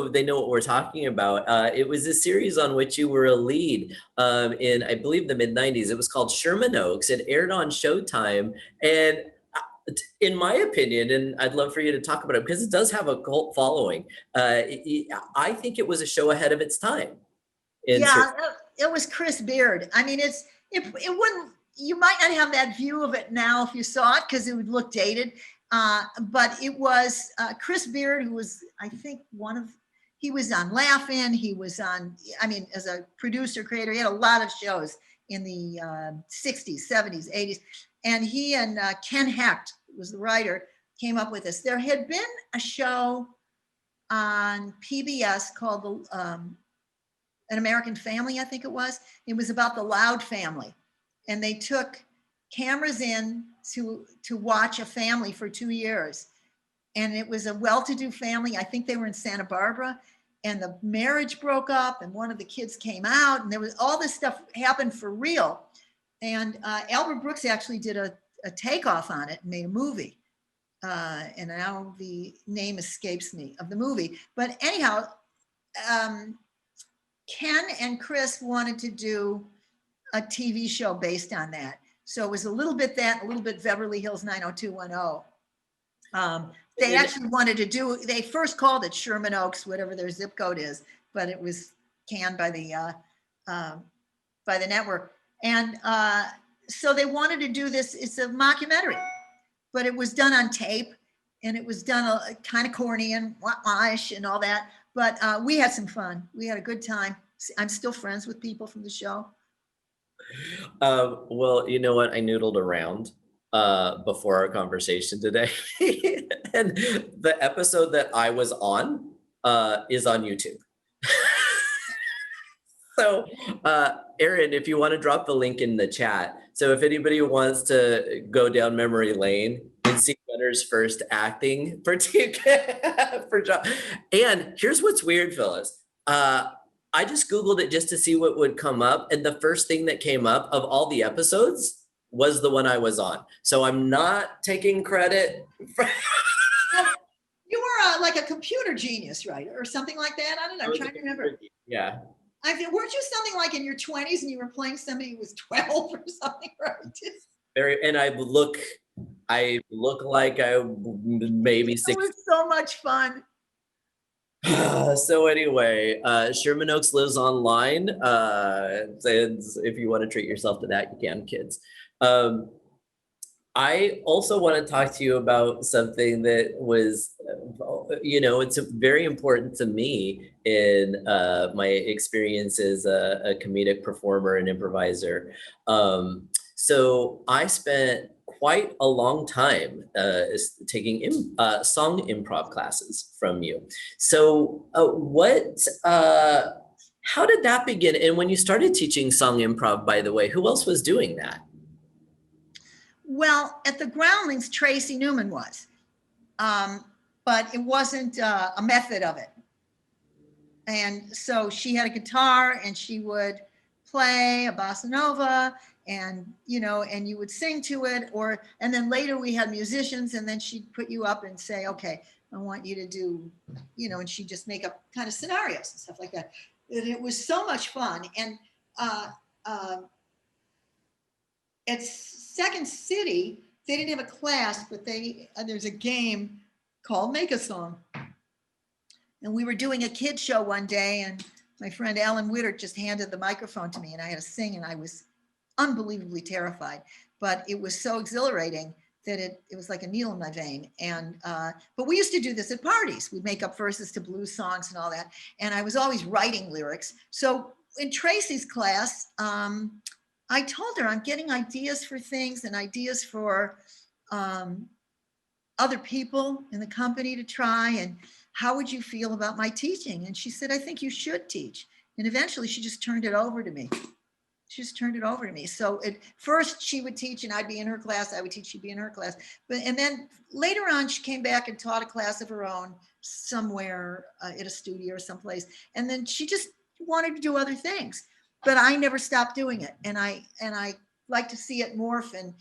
they know what we're talking about. It was a series on which you were a lead in, I believe, the mid-90s. It was called Sherman Oaks. It aired on Showtime. And in my opinion, and I'd love for you to talk about it because it does have a cult following, I think it was a show ahead of its time. It was Chris Beard. I mean, it wouldn't, you might not have that view of it now if you saw it because it would look dated. But it was Chris Beard, who was, I think, he was on Laugh-In. He was on, as a producer, creator, he had a lot of shows in the 60s, 70s, 80s. And he and Ken Hecht, who was the writer, came up with this. There had been a show on PBS called An American Family, I think it was. It was about the Loud family. And they took cameras in to watch a family for 2 years. And it was a well-to-do family. I think they were in Santa Barbara, and the marriage broke up, and one of the kids came out, and there was all this stuff happened for real. And Albert Brooks actually did a takeoff on it and made a movie. And now the name escapes me of the movie. But anyhow, Ken and Chris wanted to do a TV show based on that. So it was a little bit that, a little bit Beverly Hills 90210. They actually wanted to they first called it Sherman Oaks, whatever their zip code is, but it was canned by the network. And so they wanted to do this, it's a mockumentary, but it was done on tape, and it was done kind of corny and wah-ish and all that. But we had some fun. We had a good time. I'm still friends with people from the show. Well, you know what? I noodled around before our conversation today. And the episode that I was on is on YouTube. So, Erin, if you want to drop the link in the chat. So if anybody wants to go down memory lane and see Gunnar's first acting for job. And here's what's weird, Phyllis. I just Googled it just to see what would come up. And the first thing that came up of all the episodes was the one I was on. So I'm not taking credit for... You were like a computer genius, right? Or something like that. I don't know. I'm trying to remember. Yeah. Weren't you something like in your 20s and you were playing somebody who was 12 or something, right? And I look like I maybe 6. It was so much fun. So anyway, Sherman Oaks lives online. And if you want to treat yourself to that, you can, kids. I also want to talk to you about something that was, it's very important to me in my experience as a comedic performer and improviser. So I spent quite a long time taking song improv classes from you. So what How did that begin? And when you started teaching song improv, by the way, who else was doing that? Well, at the Groundlings, Tracy Newman was, but it wasn't a method of it. And so she had a guitar and she would play a bossa nova, and and you would sing to it, and then later we had musicians, and then she'd put you up and say, okay, I want you to do, and she'd just make up kind of scenarios and stuff like that. And it was so much fun. And at Second City, they didn't have a class, but there's a game called Make a Song. And we were doing a kid show one day, and my friend Alan Witter just handed the microphone to me, and I had to sing, and I was unbelievably terrified, but it was so exhilarating that it was like a needle in my vein. And but we used to do this at parties. We'd make up verses to blues songs and all that, and I was always writing lyrics. So in Tracy's class, I told her I'm getting ideas for things and ideas for other people in the company to try, and how would you feel about my teaching? And she said, I think you should teach. And eventually she just turned it over to me. So at first she would teach and I'd be in her class, I would teach, she'd be in her class. And then later on, she came back and taught a class of her own somewhere at a studio or someplace. And then she just wanted to do other things, but I never stopped doing it. And I like to see it morph, and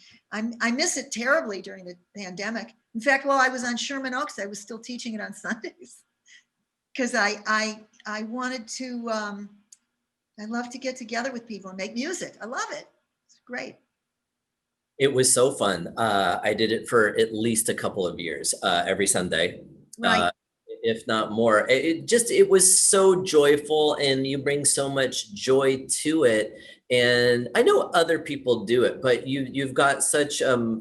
I miss it terribly during the pandemic. In fact, while I was on Sherman Oaks, I was still teaching it on Sundays because I wanted to, I love to get together with people and make music. I love it. It's great. It was so fun. I did it for at least a couple of years, every Sunday. Right. If not more. It was so joyful, and you bring so much joy to it. And I know other people do it, but you've got such a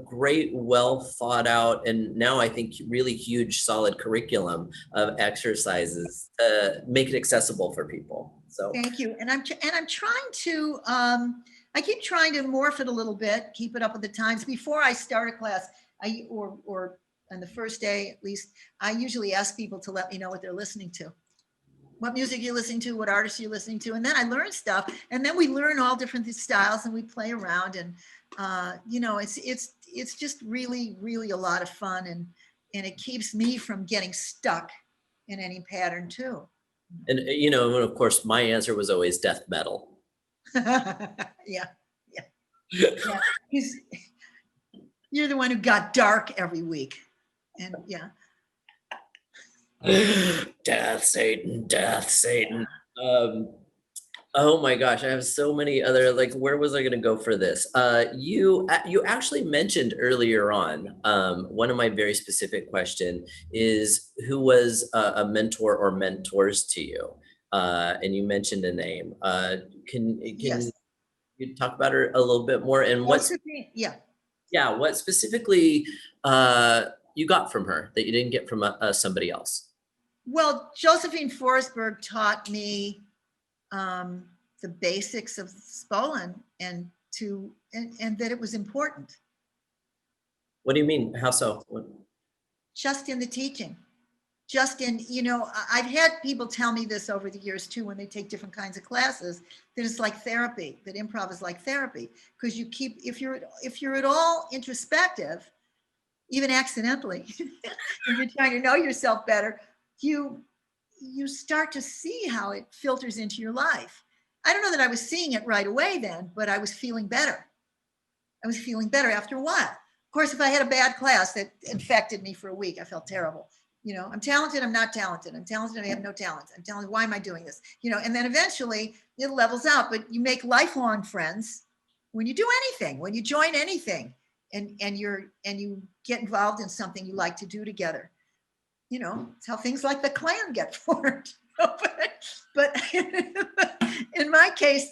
great, well thought out, and now I think really huge, solid curriculum of exercises to make it accessible for people. So thank you. And I'm trying to I keep trying to morph it a little bit, keep it up with the times. Before I start a class, or on the first day at least, I usually ask people to let me know what they're listening to, what music you're listening to, what artists you're listening to, and then I learn stuff, and then we learn all different styles, and we play around, and it's just really, really a lot of fun, and it keeps me from getting stuck in any pattern too. And of course, my answer was always death metal. Yeah. You're the one who got dark every week. And yeah. Death, Satan, death, Satan. Oh my gosh, I have so many other, where was I going to go for this? You actually mentioned earlier on, one of my very specific question is, who was a mentor or mentors to you? And you mentioned a name. Can Yes. you talk about her a little bit more, and what specifically you got from her that you didn't get from somebody else? Well, Josephine Forsberg taught me the basics of Spolin, and that it was important. What do you mean? How so? Just in the teaching. Just in, I've had people tell me this over the years too, when they take different kinds of classes, that it's like therapy, that improv is like therapy, because if you're at all introspective, even accidentally, if you're trying to know yourself better, you start to see how it filters into your life. I don't know that I was seeing it right away then, but I was feeling better. I was feeling better after a while. Of course, if I had a bad class that infected me for a week, I felt terrible. I'm talented, I'm not talented. I'm talented, I have no talent. I'm talented, why am I doing this? And then eventually it levels out, but you make lifelong friends when you do anything, when you join anything, and you get involved in something you like to do together. It's how things like the Klan get formed. but in my case,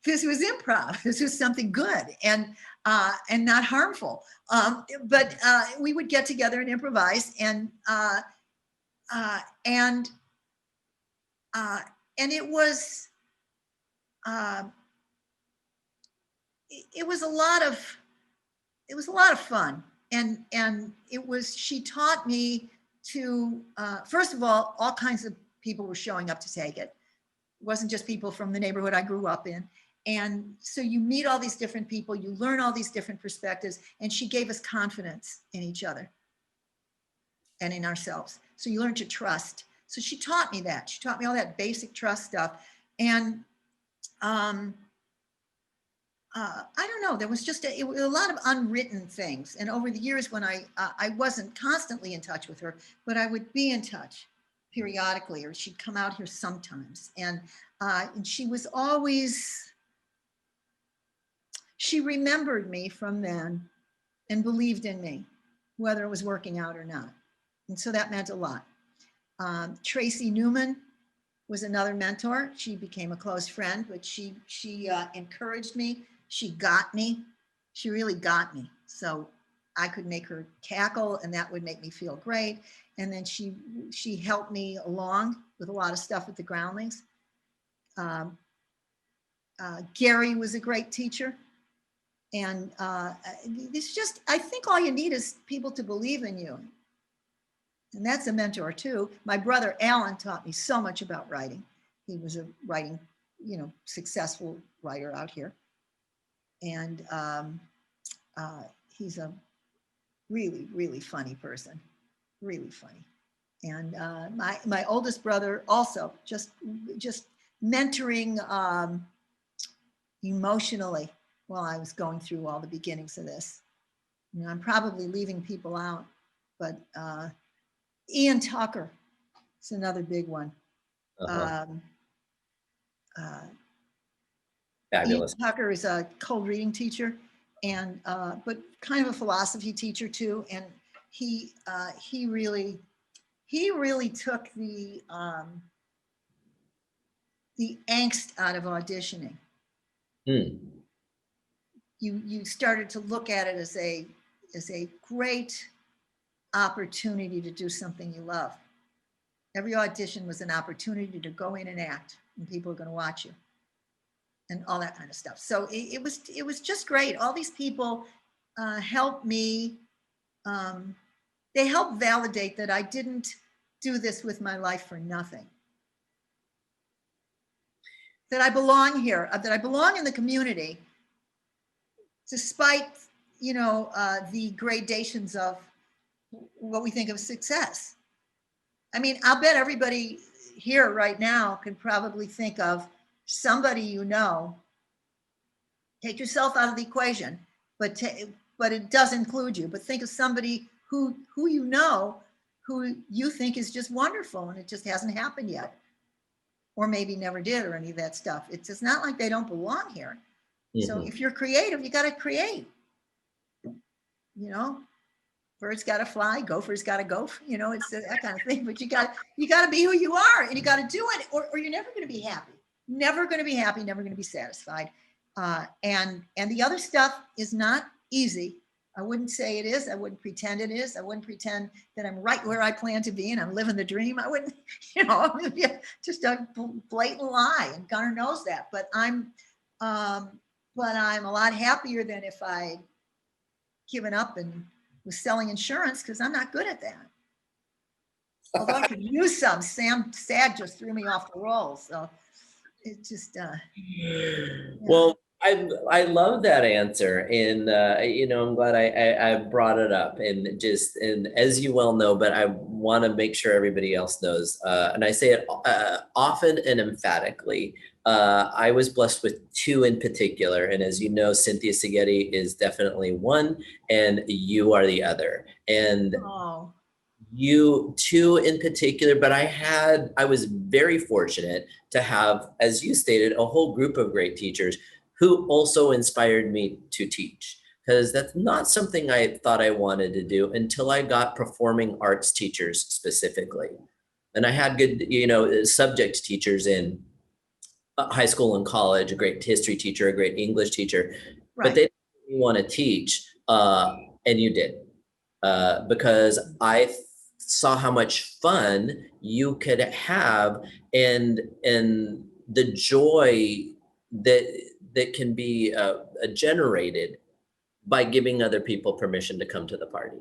this was improv. This was something good and not harmful. But we would get together and improvise, and it was a lot of fun. And she taught me to, first of all kinds of people were showing up to take it. It wasn't just people from the neighborhood I grew up in. And so you meet all these different people, you learn all these different perspectives, and she gave us confidence in each other and in ourselves. So you learn to trust. So she taught me that. She taught me all that basic trust stuff. And I don't know, there was just a lot of unwritten things. And over the years when I wasn't constantly in touch with her, but I would be in touch periodically, or she'd come out here sometimes. And she was always, she remembered me from then and believed in me, whether it was working out or not. And so that meant a lot. Tracy Newman was another mentor. She became a close friend, but she encouraged me. She got me. She really got me. So I could make her cackle, and that would make me feel great. And then she helped me along with a lot of stuff with the groundlings. Gary was a great teacher. And it's just, I think all you need is people to believe in you. And that's a mentor too. My brother Alan taught me so much about writing. He was a writing, successful writer out here. And he's a really, really funny person, really funny. And my oldest brother also just mentoring emotionally while I was going through all the beginnings of this. I'm probably leaving people out, but Ian Tucker is another big one. Fabulous. Ian Tucker is a cold reading teacher, and but kind of a philosophy teacher too. And he really took the angst out of auditioning. You started to look at it as a great opportunity to do something you love. Every audition was an opportunity to go in and act, and people are going to watch you, and all that kind of stuff. So it was just great. All these people helped me. They helped validate that I didn't do this with my life for nothing. That I belong here. That I belong in the community, despite the gradations of what we think of success. I mean, I'll bet everybody here right now can probably think of somebody take yourself out of the equation, but it does include you. But think of somebody who who you think is just wonderful, and it just hasn't happened yet, or maybe never did, or any of that stuff. It's just not like they don't belong here. Mm-hmm. So if you're creative, you got to create. Birds got to fly, gophers got to go. It's that kind of thing. But you got to be who you are, and you got to do it, or you're never going to be happy. Never going to be happy. Never going to be satisfied. And the other stuff is not easy. I wouldn't say it is. I wouldn't pretend it is. I wouldn't pretend that I'm right where I plan to be and I'm living the dream. I wouldn't. Just a blatant lie, and Gunnar knows that. But I'm a lot happier than if I given up and was selling insurance, because I'm not good at that. Although I could use some. Sam Sad just threw me off the roll. So it just Well, I love that answer, and I'm glad I brought it up, and as you well know, but I want to make sure everybody else knows, and I say it often and emphatically. I was blessed with two in particular, and as you know, Cynthia Sigeti is definitely one, and you are the other. And you two in particular, but I was very fortunate to have, as you stated, a whole group of great teachers who also inspired me to teach, because that's not something I thought I wanted to do until I got performing arts teachers specifically. And I had good, subject teachers in high school and college, a great history teacher, a great English teacher, right. But they didn't want to teach, and you did, because I saw how much fun you could have, and the joy that can be generated by giving other people permission to come to the party.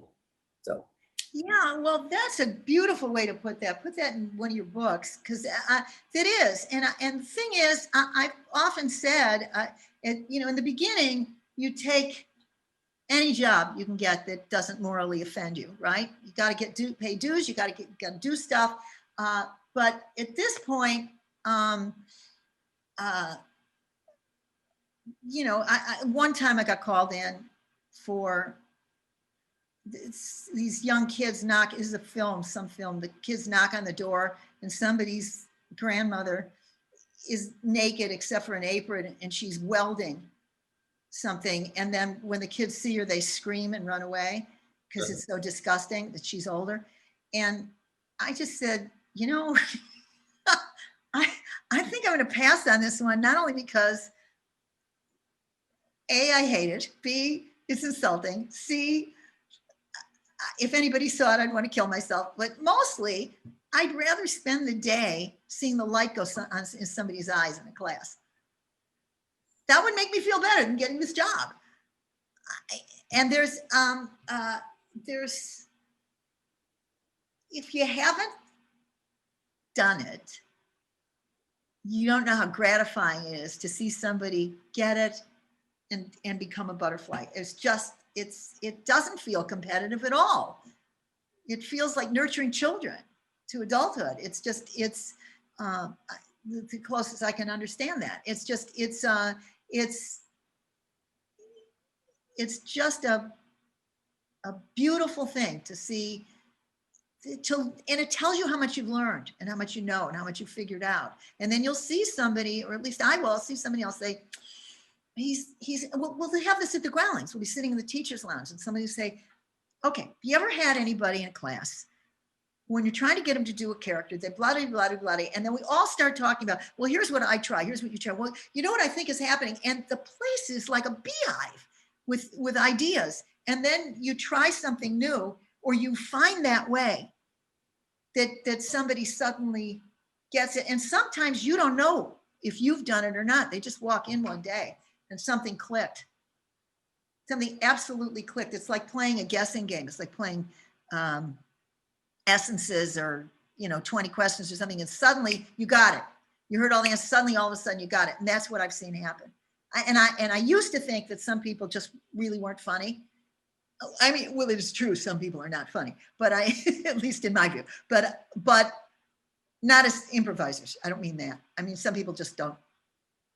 So Yeah, well, that's a beautiful way to put that. Put that in one of your books, because that is. And the thing is, I've often said, in the beginning, you take any job you can get that doesn't morally offend you, right? You got to pay dues. You got to do stuff. But at this point, one time I got called in for these young kids knock. This is a film, some film. The kids knock on the door, and somebody's grandmother is naked except for an apron, and she's welding something. And then when the kids see her, they scream and run away because it's so disgusting that she's older. And I just said, I think I'm going to pass on this one, not only because A, I hate it. B, it's insulting. C, if anybody saw it, I'd want to kill myself. But mostly, I'd rather spend the day seeing the light go in somebody's eyes in a class. That would make me feel better than getting this job. And there's, if you haven't done it, you don't know how gratifying it is to see somebody get it and become a butterfly. It doesn't feel competitive at all. It feels like nurturing children to adulthood. It's the closest I can understand that. It's just a beautiful thing to see. And it tells you how much you've learned and how much you know and how much you figured out. And then you'll see somebody, or at least I will see somebody else say, we'll have this at the Groundlings. We'll be sitting in the teacher's lounge and somebody will say, okay, you ever had anybody in a class when you're trying to get them to do a character, they blah, blah, blah, blah, and then we all start talking about, well, here's what I try, here's what you try. Well, you know what I think is happening? And the place is like a beehive with ideas. And then you try something new, or you find that way that somebody suddenly gets it. And sometimes you don't know if you've done it or not. They just walk in one day and something clicked. Something absolutely clicked. It's like playing a guessing game. It's like playing essences or 20 questions or something, and suddenly you got it. You heard all the answers. Suddenly, all of a sudden, you got it, and that's what I've seen happen. I used to think that some people just really weren't funny. I mean, well, it is true. Some people are not funny, but at least in my view, but not as improvisers. I don't mean that. I mean, some people just don't.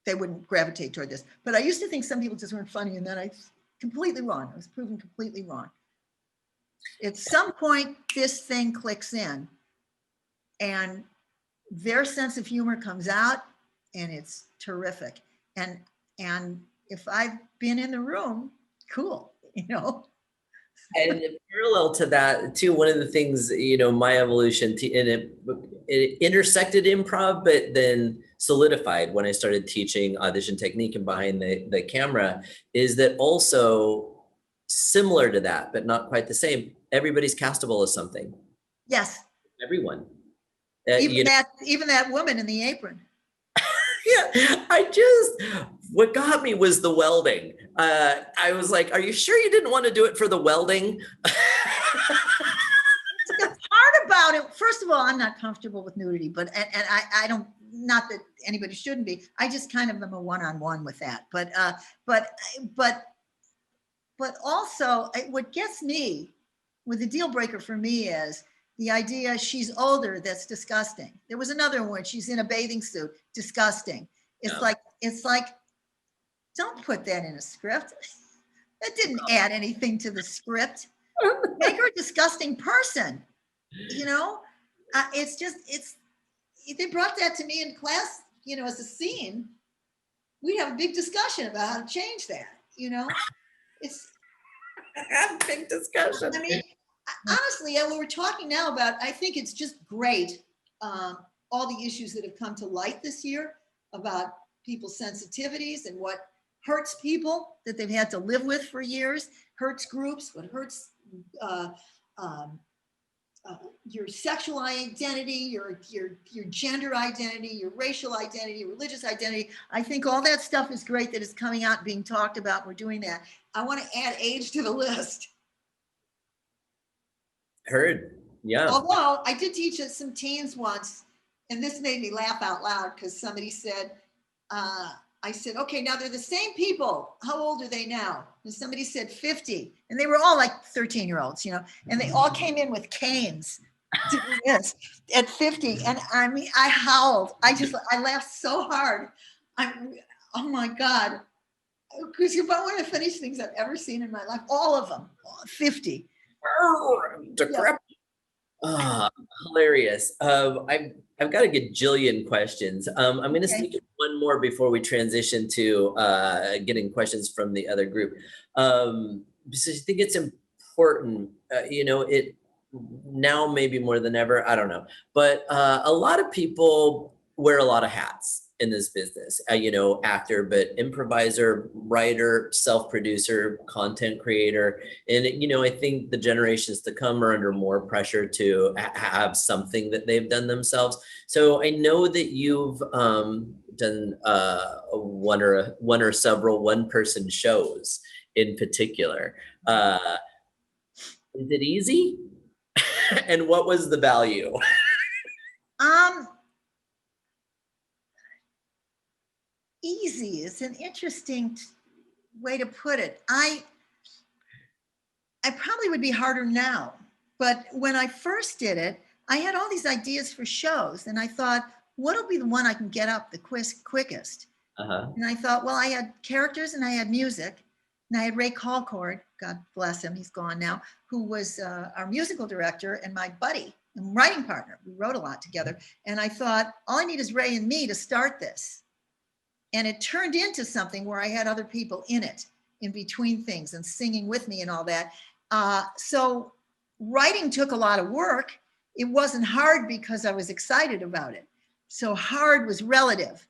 They wouldn't gravitate toward this. But I used to think some people just weren't funny, and then I was completely wrong. I was proven completely wrong. At some point, this thing clicks in, and their sense of humor comes out, and it's terrific. And if I've been in the room, cool, And parallel to that, too, one of the things, my evolution, and it intersected improv, but then solidified when I started teaching audition technique and behind the camera, is that also similar to that, but not quite the same. Everybody's castable as something. Yes. Everyone. Even that woman in the apron. Yeah, what got me was the welding. I was like, are you sure you didn't want to do it for the welding? The part about it, first of all, I'm not comfortable with nudity, but I don't, not that anybody shouldn't be. I just kind of am a one-on-one with that. But also, what gets me, with the deal breaker for me, is the idea she's older. That's disgusting. There was another one. She's in a bathing suit. Disgusting. It's like, don't put that in a script. That didn't add anything to the script. Make her a disgusting person. They brought that to me in class, as a scene. We'd have a big discussion about how to change that, It's a big discussion. I mean, honestly, what we're talking now about, I think it's just great. All the issues that have come to light this year about people's sensitivities and what hurts people that they've had to live with for years, hurts groups, what hurts your sexual identity, your gender identity, your racial identity, your religious identity. I think all that stuff is great that is coming out and being talked about. We're doing that. I want to add age to the list. Heard. Yeah. Although I did teach some teens once, and this made me laugh out loud because somebody said, I said, okay, now they're the same people. How old are they now? And somebody said 50. And they were all like 13-year-olds, and they all came in with canes to do this at 50. And I mean, I howled. I laughed so hard. Oh my God. Because you're about one of the funniest things I've ever seen in my life. All of them, 50. Decrepit. Ah, hilarious. I've got a gajillion questions. I'm going to sneak in one more before we transition to getting questions from the other group. Because I think it's important, it now maybe more than ever, I don't know. But a lot of people wear a lot of hats in this business, actor, but improviser, writer, self-producer, content creator. And, I think the generations to come are under more pressure to have something that they've done themselves. So I know that you've done one or several one-person shows in particular. Is it easy? And what was the value? Easy is an interesting way to put it. I probably would be harder now, but when I first did it, I had all these ideas for shows, and I thought, what'll be the one I can get up the quickest? And I thought, well, I had characters and I had music, and I had Ray Colcord, God bless him, he's gone now, who was our musical director and my buddy and writing partner. We wrote a lot together, and I thought, all I need is Ray and me to start this. And it turned into something where I had other people in it, in between things, and singing with me and all that. So writing took a lot of work. It wasn't hard because I was excited about it. So hard was relative.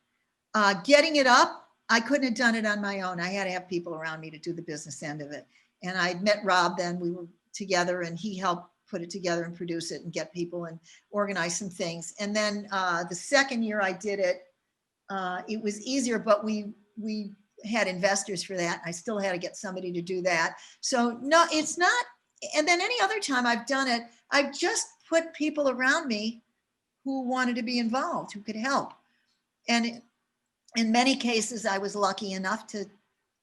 Getting it up, I couldn't have done it on my own. I had to have people around me to do the business end of it. And I'd met Rob then, we were together, and he helped put it together and produce it and get people and organize some things. And then the second year I did it, it was easier, but we had investors for that. I still had to get somebody to do that. So no, it's not. And then any other time I've done it, I've just put people around me who wanted to be involved, who could help. And in many cases, I was lucky enough to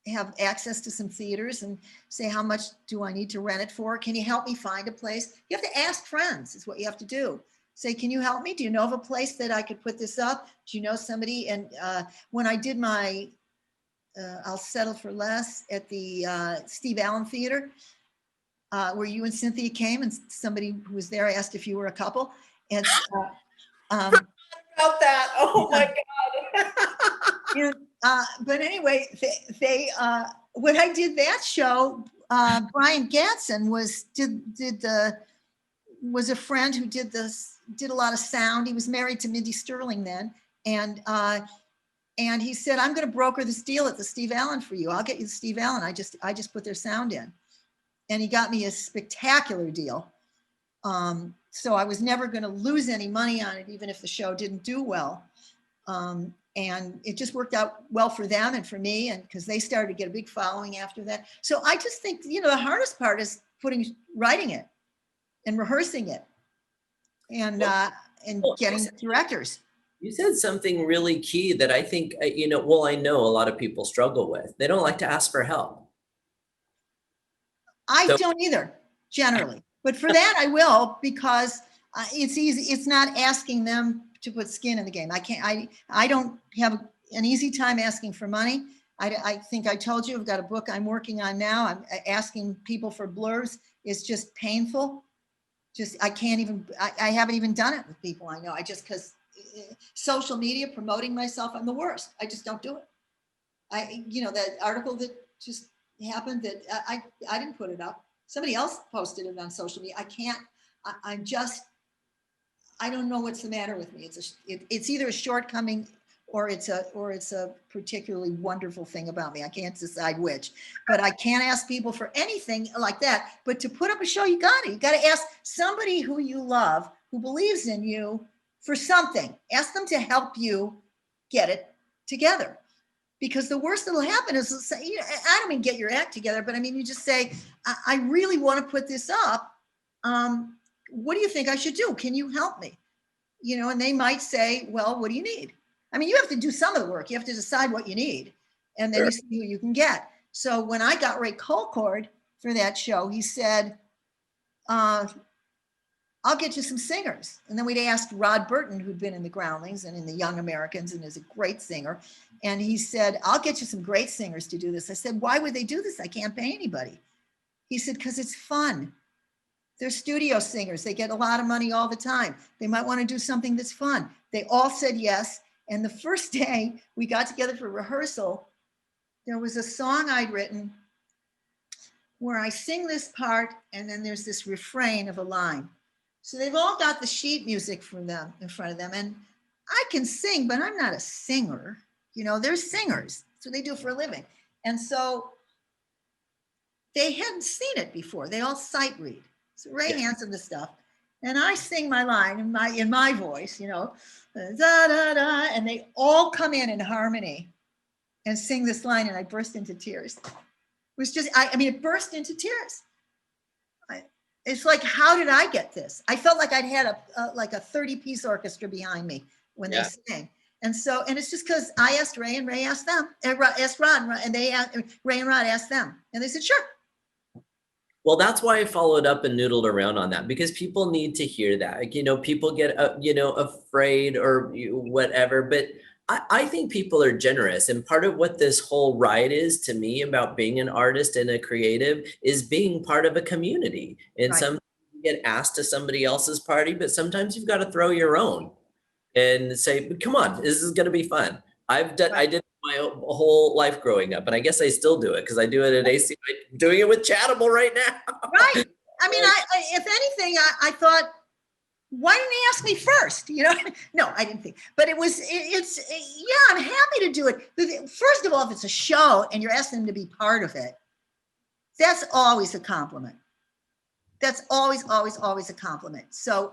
have access to some theaters and say, how much do I need to rent it for? Can you help me find a place? You have to ask friends, is what you have to do. Say, can you help me? Do you know of a place that I could put this up? Do you know somebody? And when I did my I'll Settle for Less at the Steve Allen Theater, where you and Cynthia came, and somebody who was there asked if you were a couple. And about that. Oh my God. And, but anyway, they when I did that show, Brian Gatson was a friend who did a lot of sound. He was married to Mindy Sterling then. And he said, I'm going to broker this deal at the Steve Allen for you. I'll get you the Steve Allen. I just put their sound in. And he got me a spectacular deal. So I was never going to lose any money on it, even if the show didn't do well. And it just worked out well for them and for me, and because they started to get a big following after that. So I just think, the hardest part is writing it and rehearsing it and getting directors. You said something really key that I think, I know a lot of people struggle with. They don't like to ask for help. I don't either, generally. But for that, I will, because it's easy. It's not asking them to put skin in the game. I don't have an easy time asking for money. I think I told you, I've got a book I'm working on now. I'm asking people for blurbs. It's just painful. I haven't even done it with people I know. Because social media, promoting myself, I'm the worst. I just don't do it. That article that just happened that I didn't put it up. Somebody else posted it on social media. I can't, I don't know what's the matter with me. It's either a shortcoming or it's a particularly wonderful thing about me. I can't decide which, but I can't ask people for anything like that. But to put up a show, you got to ask somebody who you love, who believes in you for something. Ask them to help you get it together. Because the worst that'll happen is, I don't mean get your act together, but I mean, you just say, I really want to put this up. what do you think I should do? Can you help me? You know, and they might say, well, what do you need? I mean, you have to do some of the work. You have to decide what you need, and then Sure. you see who you can get. So when I got Ray Colcord for that show, he said, I'll get you some singers. And then we'd asked Rod Burton, who'd been in the Groundlings and in the Young Americans and is a great singer. And he said, I'll get you some great singers to do this. I said, why would they do this? I can't pay anybody. He said, because it's fun. They're studio singers. They get a lot of money all the time. They might want to do something that's fun. They all said yes. And the first day we got together for rehearsal, there was a song I'd written where I sing this part and then there's this refrain of a line. So they've all got the sheet music from them in front of them. And I can sing, but I'm not a singer. You know, they're singers. That's what they do for a living. And so they hadn't seen it before. They all sight read. So Ray hands them the stuff. And I sing my line in my voice, you know, da, da, da, and they all come in harmony and sing this line. And I burst into tears. It was just, I mean, it burst into tears. It's like, how did I get this? I felt like I'd had a 30-piece orchestra behind me when they sang. And so, and it's just because I asked Ray and Ray asked them, and asked Rod, and they asked, Ray and Rod asked them. And they said, sure. Well, that's why I followed up and noodled around on that, because people need to hear that. Like, you know, people get, you know, afraid or whatever, but I think people are generous. And part of what this whole ride is to me about being an artist and a creative is being part of a community. And sometimes you get asked to somebody else's party, but sometimes you've got to throw your own and say, come on, this is going to be fun. I did my whole life growing up, and I guess I still do it because I do it at AC. I'm doing it with Chattable right now. Right. I mean, if anything, I thought, why didn't he ask me first? You know, no, I didn't think, but I'm happy to do it. First of all, if it's a show and you're asking them to be part of it, that's always a compliment. That's always, always, always a compliment. So,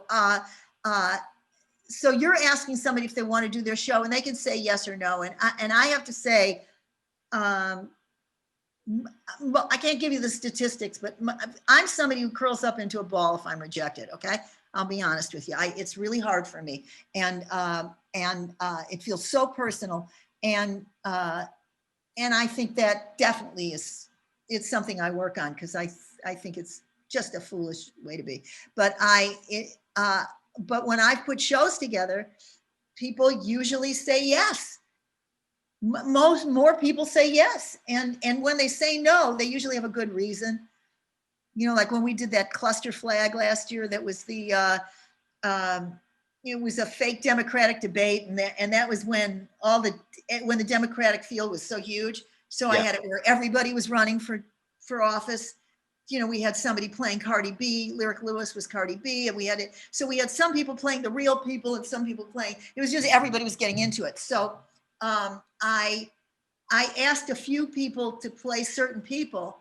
so you're asking somebody if they want to do their show and they can say yes or no. And I have to say, well, I can't give you the statistics, but I'm somebody who curls up into a ball if I'm rejected. Okay. I'll be honest with you. It's really hard for me. And it feels so personal. And I think that definitely it's something I work on because I think it's just a foolish way to be. But but when I put shows together, people usually say yes. More people say yes. And when they say no, they usually have a good reason. You know, like when we did that cluster flag last year, that was it was a fake Democratic debate. And that was when the Democratic field was so huge. So I had it where everybody was running for office. You know, we had somebody playing Cardi B, Lyric Lewis was Cardi B, and we had some people playing the real people and some people playing, it was just, everybody was getting into it. So I asked a few people to play certain people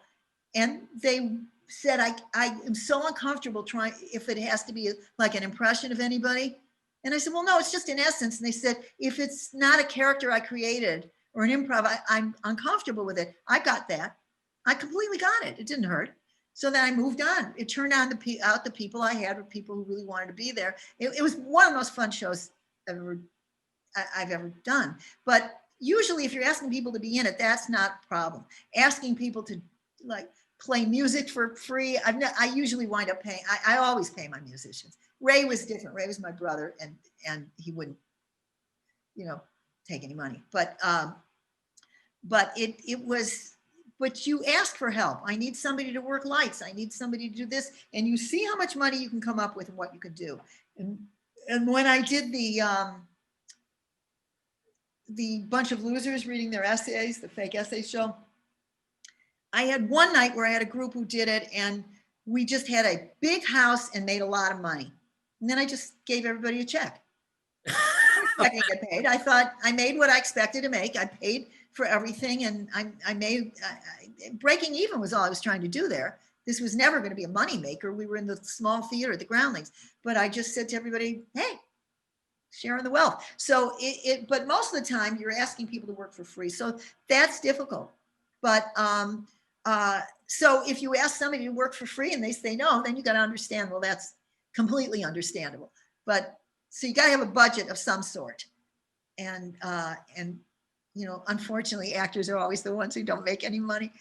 and they said, I am so uncomfortable trying, if it has to be like an impression of anybody. And I said, well, no, it's just in essence. And they said, if it's not a character I created or an improv, I'm uncomfortable with it. I got that. I completely got it. It didn't hurt. So then I moved on. It turned out the people I had were people who really wanted to be there. It was one of the most fun shows I've ever done. But usually if you're asking people to be in it, that's not a problem. Asking people to like play music for free, I usually wind up paying. I always pay my musicians. Ray was different. Ray was my brother and he wouldn't, you know, take any money. But but you ask for help. I need somebody to work lights. I need somebody to do this. And you see how much money you can come up with and what you can do. And when I did the bunch of losers reading their essays, the fake essay show, I had one night where I had a group who did it and we just had a big house and made a lot of money. And then I just gave everybody a check. I didn't get paid. I thought I made what I expected to make. I paid for everything and I made, breaking even was all I was trying to do there. This was never going to be a money maker. We were in the small theater at the Groundlings, but I just said to everybody, hey, sharing the wealth. So but most of the time you're asking people to work for free. So that's difficult. But so if you ask somebody to work for free and they say no, then you got to understand, well, that's completely understandable. But so you got to have a budget of some sort. And unfortunately, actors are always the ones who don't make any money.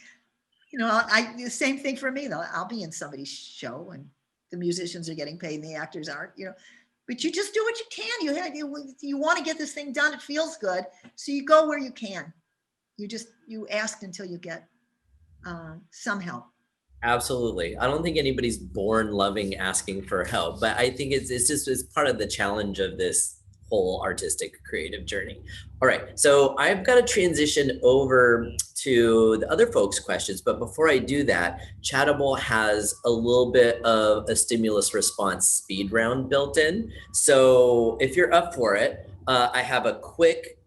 The same thing for me though. I'll be in somebody's show and the musicians are getting paid and the actors aren't, but you just do what you can. You want to get this thing done. It feels good. So you go where you can. You ask until you get some help. Absolutely. I don't think anybody's born loving asking for help, but I think it's part of the challenge of this whole artistic creative journey. All right. So I've got to transition over to the other folks' questions, but before I do that, Chattable has a little bit of a stimulus response speed round built in. So if you're up for it, I have a quick,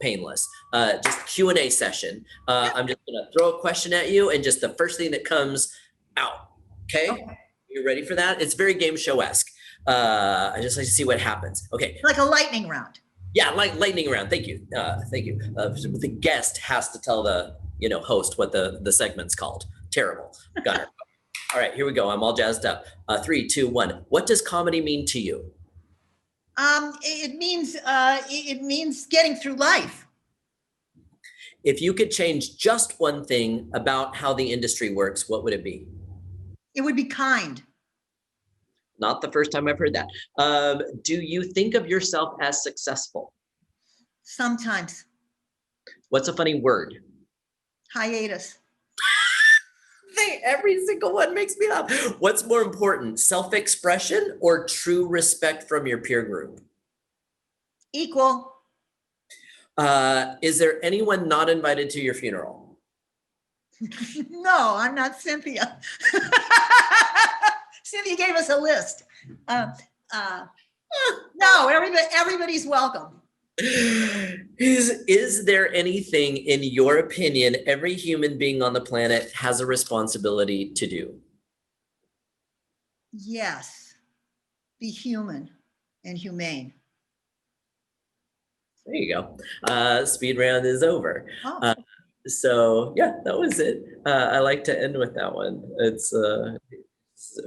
painless, just Q&A session. I'm just gonna throw a question at you and just the first thing that comes out, okay? You ready for that? It's very game show-esque. I just like to see what happens. Okay. Like a lightning round. Yeah, like lightning round. Thank you. Thank you. The guest has to tell the host what the segment's called. Terrible. Gunnar. All right, here we go. I'm all jazzed up. 3, 2, 1. What does comedy mean to you? It means getting through life. If you could change just one thing about how the industry works, what would it be? It would be kind. Not the first time I've heard that. Do you think of yourself as successful? Sometimes. What's a funny word? Hiatus. Every single one makes me laugh. What's more important, self-expression or true respect from your peer group? Equal. Is there anyone not invited to your funeral? No, I'm not Cynthia. Cynthia gave us a list. No, everybody's welcome. Is there anything, in your opinion, every human being on the planet has a responsibility to do? Yes. Be human and humane. There you go. Speed round is over. Oh. So yeah, that was it. I like to end with that one. It's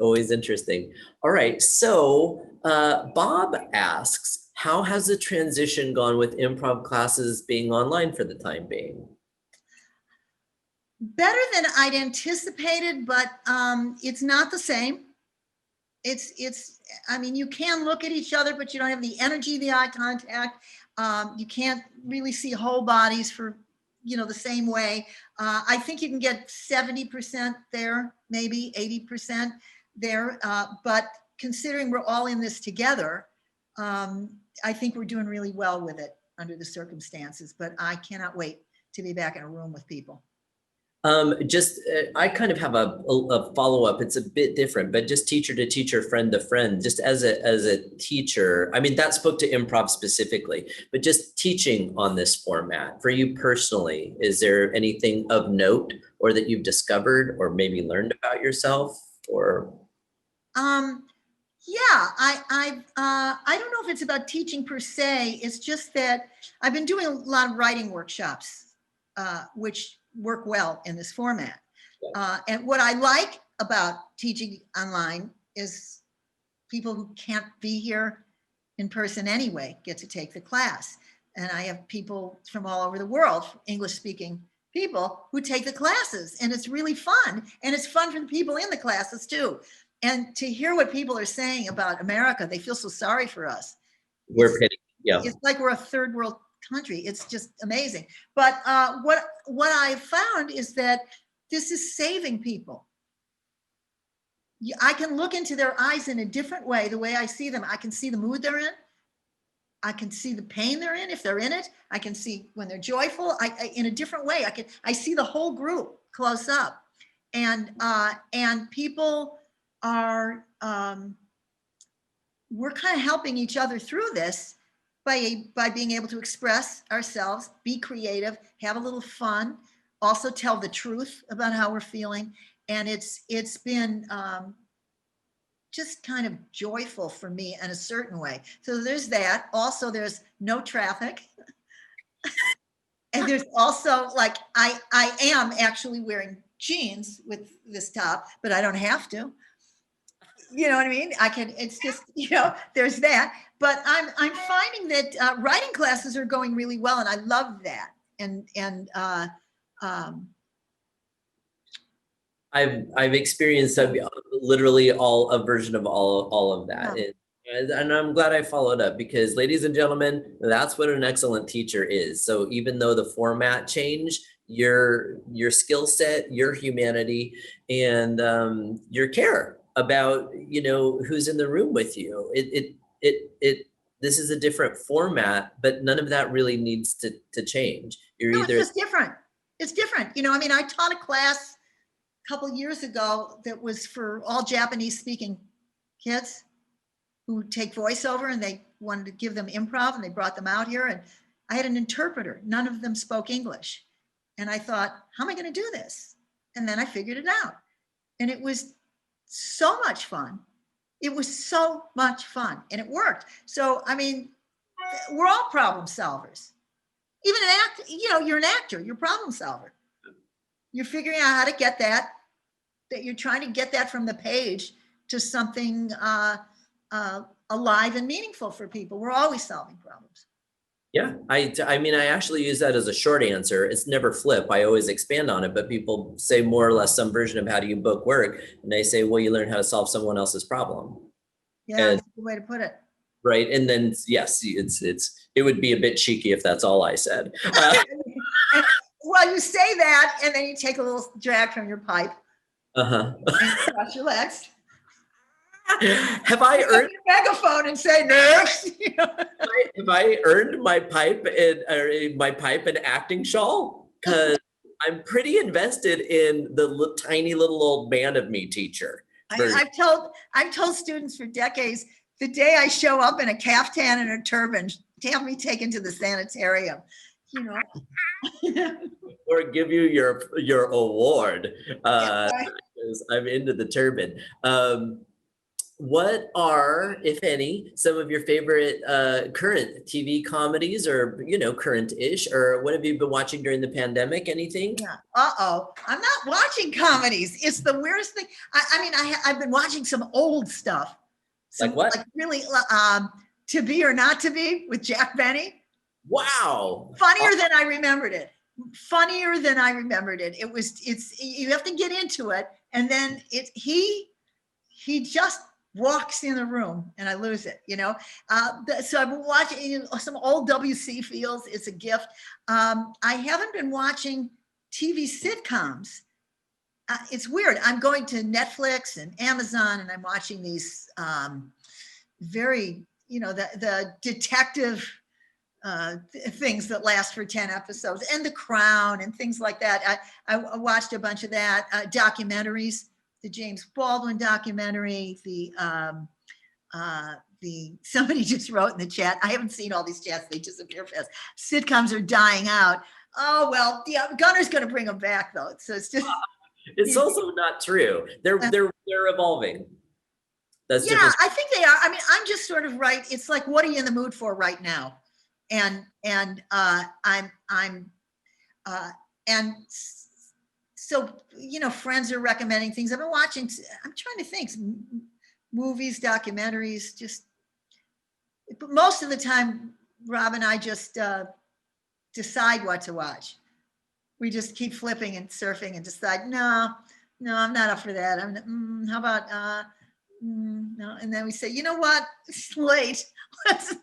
always interesting. All right, so Bob asks, how has the transition gone with improv classes being online for the time being? Better than I'd anticipated, but it's not the same. I mean, you can look at each other, but you don't have the energy, the eye contact. You can't really see whole bodies for, the same way. I think you can get 70% there, maybe 80% there. But considering we're all in this together, I think we're doing really well with it under the circumstances, but I cannot wait to be back in a room with people. I kind of have a follow-up. It's a bit different, but just teacher to teacher, friend to friend, just as a teacher. I mean, that spoke to improv specifically, but just teaching on this format for you personally, is there anything of note or that you've discovered or maybe learned about yourself or? Yeah, I don't know if it's about teaching per se. It's just that I've been doing a lot of writing workshops, which work well in this format. And what I like about teaching online is people who can't be here in person anyway get to take the class. And I have people from all over the world, English speaking people, who take the classes, and it's really fun. And it's fun for the people in the classes too. And to hear what people are saying about America, they feel so sorry for us. We're pity. Yeah. It's like we're a third world country. It's just amazing. But what I found is that this is saving people. I can look into their eyes in a different way, the way I see them. I can see the mood they're in. I can see the pain they're in if they're in it. I can see when they're joyful. In a different way. I see the whole group close up, and people are we're kind of helping each other through this by being able to express ourselves, be creative, have a little fun, also tell the truth about how we're feeling. And it's been just kind of joyful for me in a certain way. So there's that. Also, there's no traffic. And there's also, like, I am actually wearing jeans with this top, but I don't have to. You know what I mean? It's just, there's that. But I'm finding that writing classes are going really well, and I love that. Um, I've experienced literally a version of all of that. yeah. And I'm glad I followed up, because ladies and gentlemen, that's what an excellent teacher is. So even though the format changed, your skill set, your humanity, and your care about who's in the room with you. This is a different format, but none of that really needs to change. No, it's just different. It's different. I taught a class a couple years ago that was for all Japanese speaking kids who take voiceover, and they wanted to give them improv, and they brought them out here, and I had an interpreter. None of them spoke English. And I thought, how am I going to do this? And then I figured it out. And it was so much fun. It was so much fun, and it worked. So, we're all problem solvers. Even an actor, you're an actor, you're a problem solver. You're figuring out how to get that you're trying to get that from the page to something alive and meaningful for people. We're always solving problems. Yeah, I actually use that as a short answer. It's never flip. I always expand on it, but people say more or less some version of how do you book work, and they say, well, you learn how to solve someone else's problem. Yeah, that's a good way to put it. Right, and then yes, it would be a bit cheeky if that's all I said. Well, you say that, and then you take a little drag from your pipe. And cross your legs. Have I earned your megaphone and say next? Have I earned my pipe and acting shawl? Because I'm pretty invested in the tiny little old man of me teacher. I've told students for decades, the day I show up in a caftan and a turban, have me taken to the sanitarium. Or give you your award. Because I'm into the turban. What are, if any, some of your favorite current TV comedies, or current-ish, or what have you been watching during the pandemic? Anything? Yeah. I'm not watching comedies. It's the weirdest thing. I've been watching some old stuff. Like what? Like really, To Be or Not to Be with Jack Benny. Wow. Funnier than I remembered it. You have to get into it, and then he just walks in the room, and I lose it. So I've been watching some old WC Fields. It's a gift. I haven't been watching TV sitcoms. It's weird. I'm going to Netflix and Amazon, and I'm watching these very, the detective things that last for 10 episodes, and The Crown and things like that. I watched a bunch of that. Documentaries, the James Baldwin documentary, somebody just wrote in the chat, I haven't seen all these chats, they disappear fast. Sitcoms are dying out. Oh, well, yeah, Gunnar's going to bring them back though. So it's just. It's also not true. They're evolving. That's different. I think they are. I'm just sort of right. It's like, what are you in the mood for right now? And so, friends are recommending things. I've been watching, I'm trying to think, movies, documentaries, but most of the time, Rob and I just decide what to watch. We just keep flipping and surfing and decide, no, I'm not up for that. How about, no. And then we say, you know what, it's late. Let's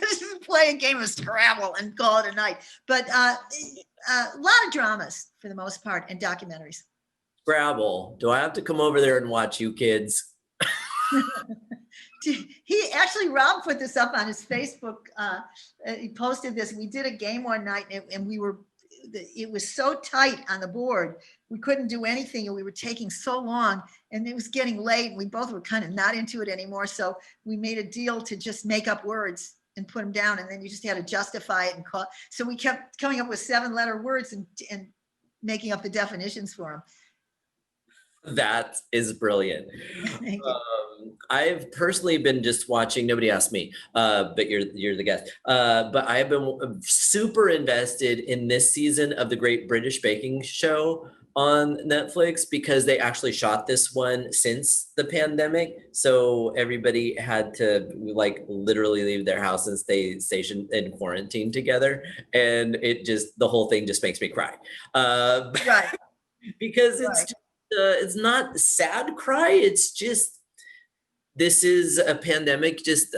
just play a game of Scrabble and call it a night. But a lot of dramas for the most part, and documentaries. Scrabble. Do I have to come over there and watch you kids? Rob put this up on his Facebook. He posted this. We did a game one night, and it was so tight on the board. We couldn't do anything, and we were taking so long, and it was getting late, and we both were kind of not into it anymore. So we made a deal to just make up words and put them down, and then you just had to justify it and call. So we kept coming up with 7-letter words and making up the definitions for them. That is brilliant. I've personally been just watching, nobody asked me, but you're the guest. But I've been super invested in this season of the Great British Baking Show. on Netflix because they actually shot this one since the pandemic. So everybody had to like literally leave their house and stay stationed in quarantine together. And the whole thing just makes me cry. Right. Because Right. it's not sad cry. It's just, this is a pandemic just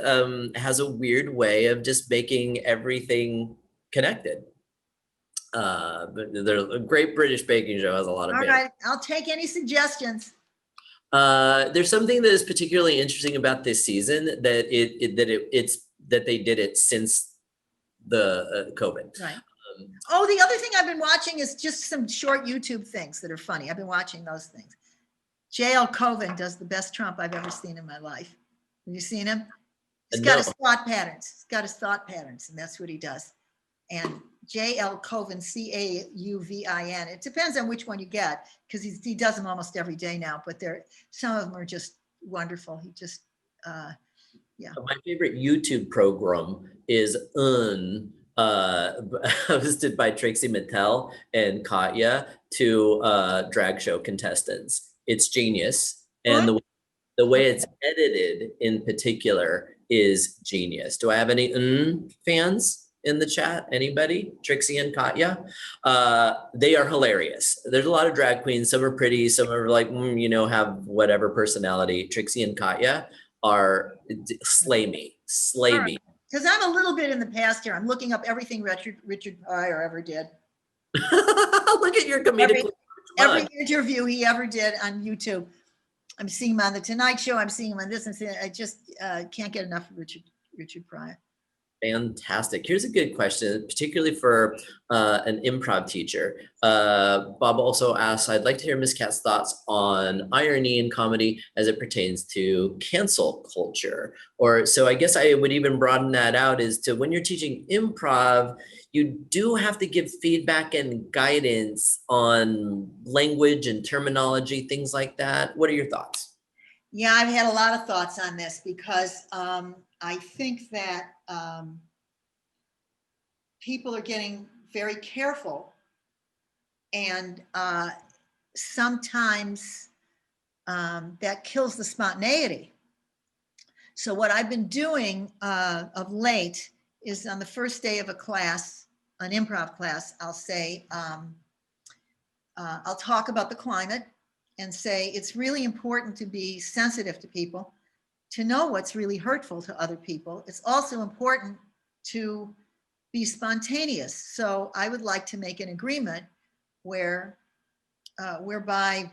has a weird way of just making everything connected. But the Great British Baking Show has a lot of All bands. right. I'll take any suggestions. There's something that is particularly interesting about this season that they did it since the COVID. Right. Oh, the other thing I've been watching is just some short YouTube things that are funny. I've been watching those things. J.L. Coven does the best Trump I've ever seen in my life. Have you seen him? He's got his thought patterns. He's got his thought patterns, and that's what he does. And J.L. Coven, Cauvin. It depends on which one you get, because he does them almost every day now. But some of them are just wonderful. He just, yeah. My favorite YouTube program is hosted by Trixie Mattel and Katya, to drag show contestants. It's genius, and the way it's edited in particular is genius. Do I have any fans in the chat? Anybody? Trixie and Katya? They are hilarious. There's a lot of drag queens. Some are pretty, some are like, have whatever personality. Trixie and Katya are slay me. Because I'm a little bit in the past here. I'm looking up everything Richard Pryor ever did. Look at your comedic. Every interview he ever did on YouTube. I'm seeing him on the Tonight Show. I'm seeing him on this and I just can't get enough of Richard Pryor. Fantastic. Here's a good question, particularly for an improv teacher. Bob also asks, I'd like to hear Ms. Katz's thoughts on irony in comedy as it pertains to cancel culture. So I guess I would even broaden that out as to when you're teaching improv, you do have to give feedback and guidance on language and terminology, things like that. What are your thoughts? Yeah, I've had a lot of thoughts on this because I think that people are getting very careful, and sometimes that kills the spontaneity. So what I've been doing of late is on the first day of a class, an improv class, I'll say, I'll talk about the climate and say it's really important to be sensitive to people, to know what's really hurtful to other people. It's also important to be spontaneous. So I would like to make an agreement whereby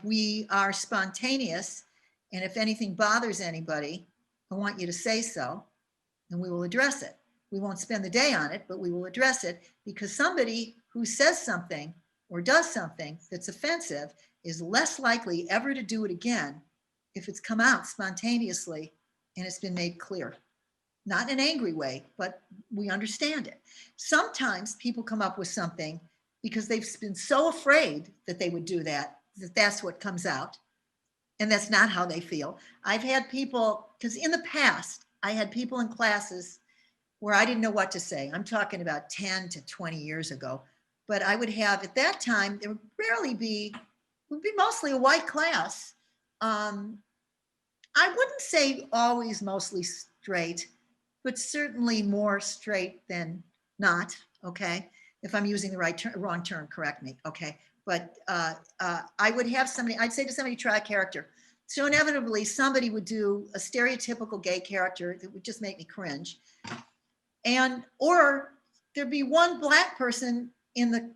we are spontaneous, and if anything bothers anybody, I want you to say so, and we will address it. We won't spend the day on it, but we will address it, because somebody who says something or does something that's offensive is less likely ever to do it again if it's come out spontaneously and it's been made clear. Not in an angry way, but we understand it. Sometimes people come up with something because they've been so afraid that they would do that that's what comes out. And that's not how they feel. I've had people, because in the past, I had people in classes where I didn't know what to say. I'm talking about 10 to 20 years ago. But I would have, at that time, there would rarely be, it would be mostly a white class. I wouldn't say always mostly straight, but certainly more straight than not, okay? If I'm using the wrong term, correct me, okay? But I would have somebody, I'd say to somebody, try a character. So inevitably, somebody would do a stereotypical gay character that would just make me cringe. Or there'd be one Black person in the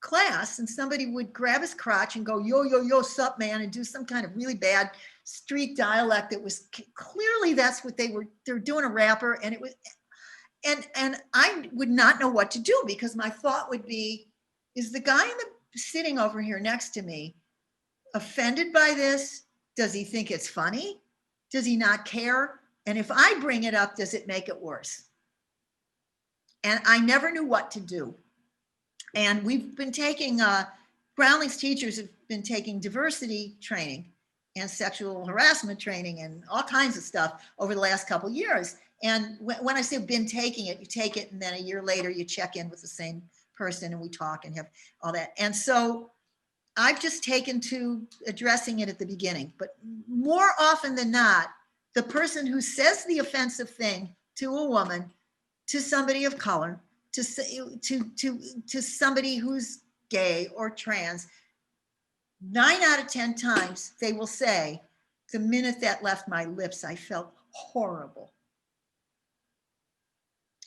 class, and somebody would grab his crotch and go, yo, yo, yo, sup, man, and do some kind of really bad street dialect that was clearly that's what they're doing, a rapper. And it was, and I would not know what to do, because my thought would be, is the guy sitting over here next to me offended by this? Does he think it's funny? Does he not care? And if I bring it up, does it make it worse? And I never knew what to do. And we've been taking, Brownling's teachers have been taking diversity training and sexual harassment training and all kinds of stuff over the last couple of years. And when I say been taking it, you take it and then a year later you check in with the same person and we talk and have all that. And so I've just taken to addressing it at the beginning, but more often than not, the person who says the offensive thing to a woman, to somebody of color, to somebody who's gay or trans, 9 out of 10 times they will say, the minute that left my lips, I felt horrible.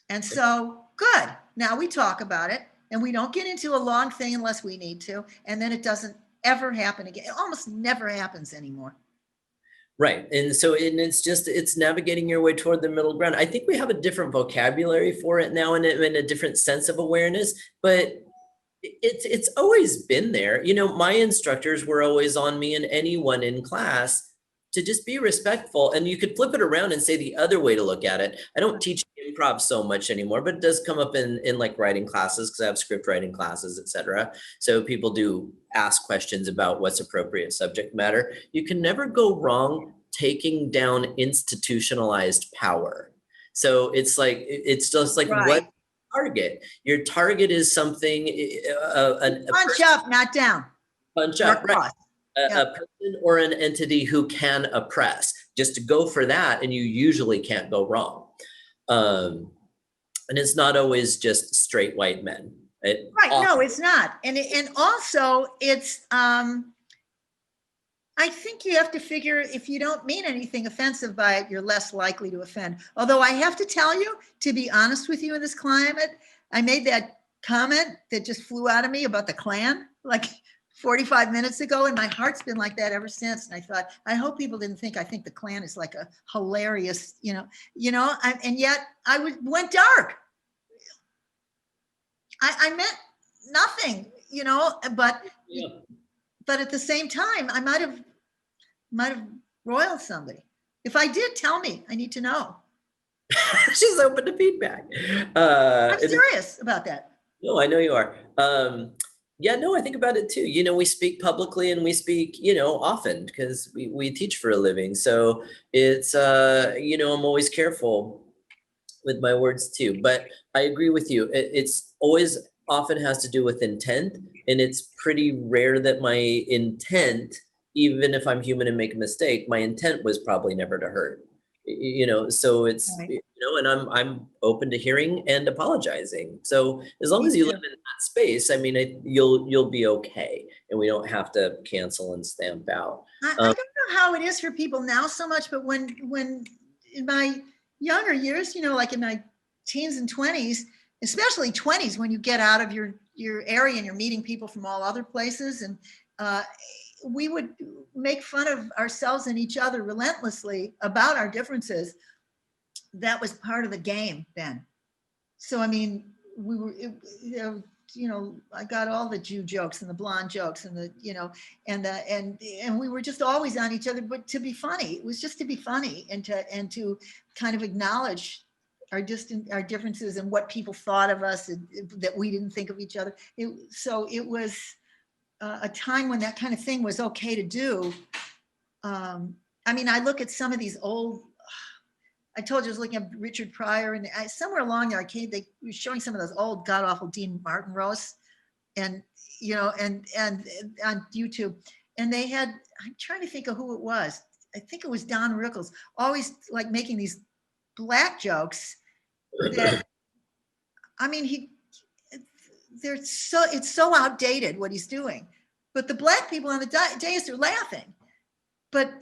And so, good. Now we talk about it, and we don't get into a long thing unless we need to, and then it doesn't ever happen again. It almost never happens anymore. Right. And so, and it's navigating your way toward the middle ground. I think we have a different vocabulary for it now, and a different sense of awareness, but it's always been there. You know, my instructors were always on me and anyone in class to just be respectful. And you could flip it around and say the other way to look at it. I don't teach improv so much anymore, but it does come up in like writing classes, because I have script writing classes, etc. So people do ask questions about what's appropriate subject matter. You can never go wrong taking down institutionalized power. So it's just like Right. what target? Your target is something, Punch up, not down. punch up, right? A person or an entity who can oppress. Just to go for that, and you usually can't go wrong. And it's not always just straight white men. Right? No, it's not. And also it's. I think you have to figure, if you don't mean anything offensive by it, you're less likely to offend. Although I have to tell you, to be honest with you, in this climate, I made that comment that just flew out of me about the Klan like 45 minutes ago, and my heart's been like that ever since. And I thought, I hope people didn't think I think the Klan is like a hilarious, and yet went dark. I meant nothing, but at the same time, I might have roiled somebody. If I did, tell me. I need to know. She's open to feedback. I'm serious about that. No, I know you are. Yeah, no, I think about it too. You know, we speak publicly, and we speak, often, because we teach for a living. So it's, I'm always careful with my words too. But I agree with you. It's always often has to do with intent. And it's pretty rare that my intent, even if I'm human and make a mistake, my intent was probably never to hurt. So it's, Right. and I'm open to hearing and apologizing. So as long as you live in that space, I mean, you'll be okay, and we don't have to cancel and stamp out. I don't know how it is for people now so much, but when in my younger years, like in my teens and 20s, especially 20s, when you get out of your area and you're meeting people from all other places, and we would make fun of ourselves and each other relentlessly about our differences. That was part of the game then. So, I mean, we were, I got all the Jew jokes and the blonde jokes and and we were just always on each other, but to be funny. It was just to be funny, and to kind of acknowledge our differences and what people thought of us, and that we didn't think of each other. So it was a time when that kind of thing was okay to do. I mean, I look at some of these old, I told you I was looking at Richard Pryor, and somewhere along the arcade, they were showing some of those old god awful Dean Martin roasts, and on YouTube, and they had, I'm trying to think of who it was. I think it was Don Rickles, always like making these black jokes that, I mean, it's so outdated what he's doing, but the black people on the dais are laughing, but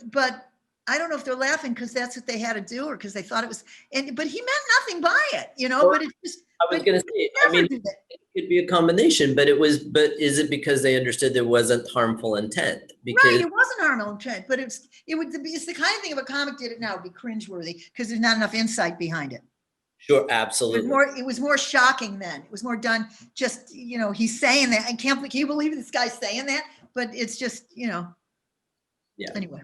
I don't know if they're laughing because that's what they had to do, or because they thought it was, but he meant nothing by it, but it's just. I was going to say, I mean, it could be a combination, but is it because they understood there wasn't harmful intent? Because right, it wasn't harmful intent, but it's the kind of thing, if a comic did it now, it'd be cringeworthy because there's not enough insight behind it. Sure, absolutely. It was more shocking then. It was more done just, he's saying that. Can you believe this guy's saying that? But it's just, Yeah. Anyway.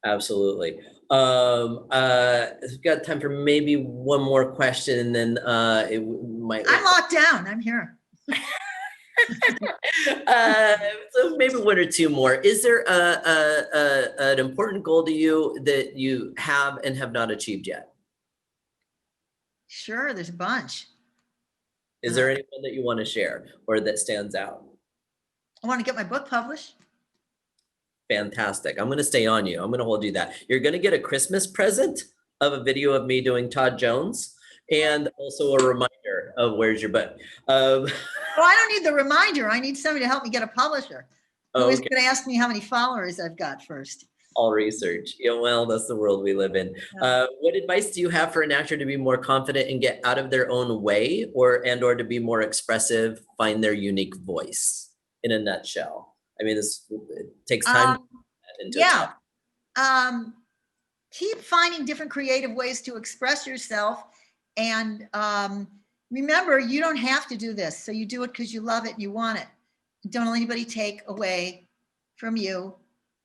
Absolutely. We've got time for maybe one more question, and then it might. I'm locked down. I'm here. So maybe one or two more. Is there an important goal to you that you have and have not achieved yet? Sure, there's a bunch. Is there anyone that you want to share or that stands out? I want to get my book published. Fantastic. I'm going to stay on you. I'm going to hold you that. You're going to get a Christmas present of a video of me doing Todd Jones and also a reminder of where's your butt. Well, I don't need the reminder. I need somebody to help me get a publisher. Who is going to ask me how many followers I've got first? All research. Yeah, well, that's the world we live in. Yeah. What advice do you have for an actor to be more confident and get out of their own way, or to be more expressive, find their unique voice? In a nutshell, I mean, it takes time. Keep finding different creative ways to express yourself, and remember, you don't have to do this. So you do it because you love it and you want it. Don't let anybody take away from you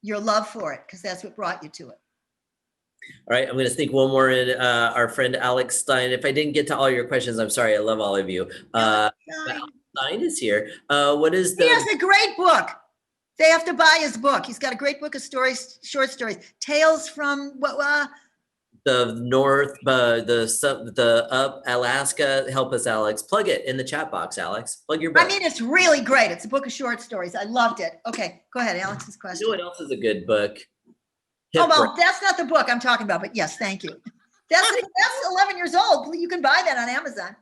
your love for it, because that's what brought you to it. All right, I'm going to sneak one more in. Our friend Alex Stein. If I didn't get to all your questions, I'm sorry. I love all of you. Alex Stein is here. What is the? He has a great book. They have to buy his book. He's got a great book of stories, short stories, tales from what? The north, the up Alaska. Help us, Alex. Plug it in the chat box, Alex. Plug your book. I mean, it's really great. It's a book of short stories. I loved it. Okay, go ahead. Alex's question. You know what else is a good book? Well, that's not the book I'm talking about, but yes, thank you. That's 11 years old. You can buy that on Amazon.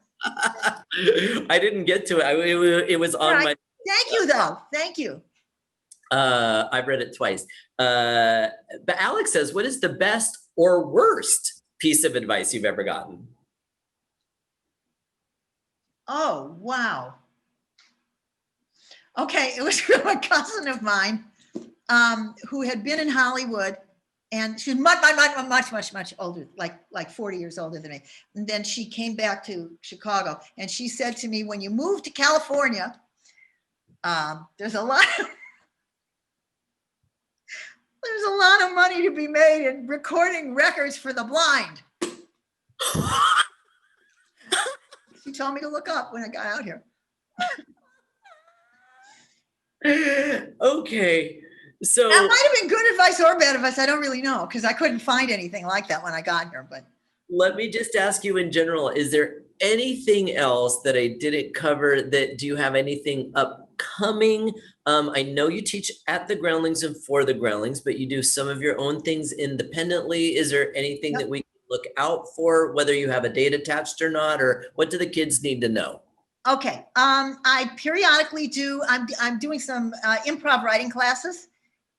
I didn't get to it. It was on my. Thank you, though. Thank you. I've read it twice. But Alex says, what is the best or worst piece of advice you've ever gotten? Oh, wow. Okay, it was from a cousin of mine who had been in Hollywood, and she's much older, like 40 years older than me. And then she came back to Chicago, and she said to me, when you move to California, there's a lot of money to be made in recording records for the blind. She told me to look up when I got out here. Okay. So that might have been good advice or bad advice. I don't really know, because I couldn't find anything like that when I got here. But let me just ask you in general, is there anything else that I didn't cover? Do you have anything upcoming? I know you teach at the Groundlings and for the Groundlings, but you do some of your own things independently. Is there anything that we can look out for, whether you have a date attached or not, or what do the kids need to know? Okay. I periodically I'm doing some improv writing classes,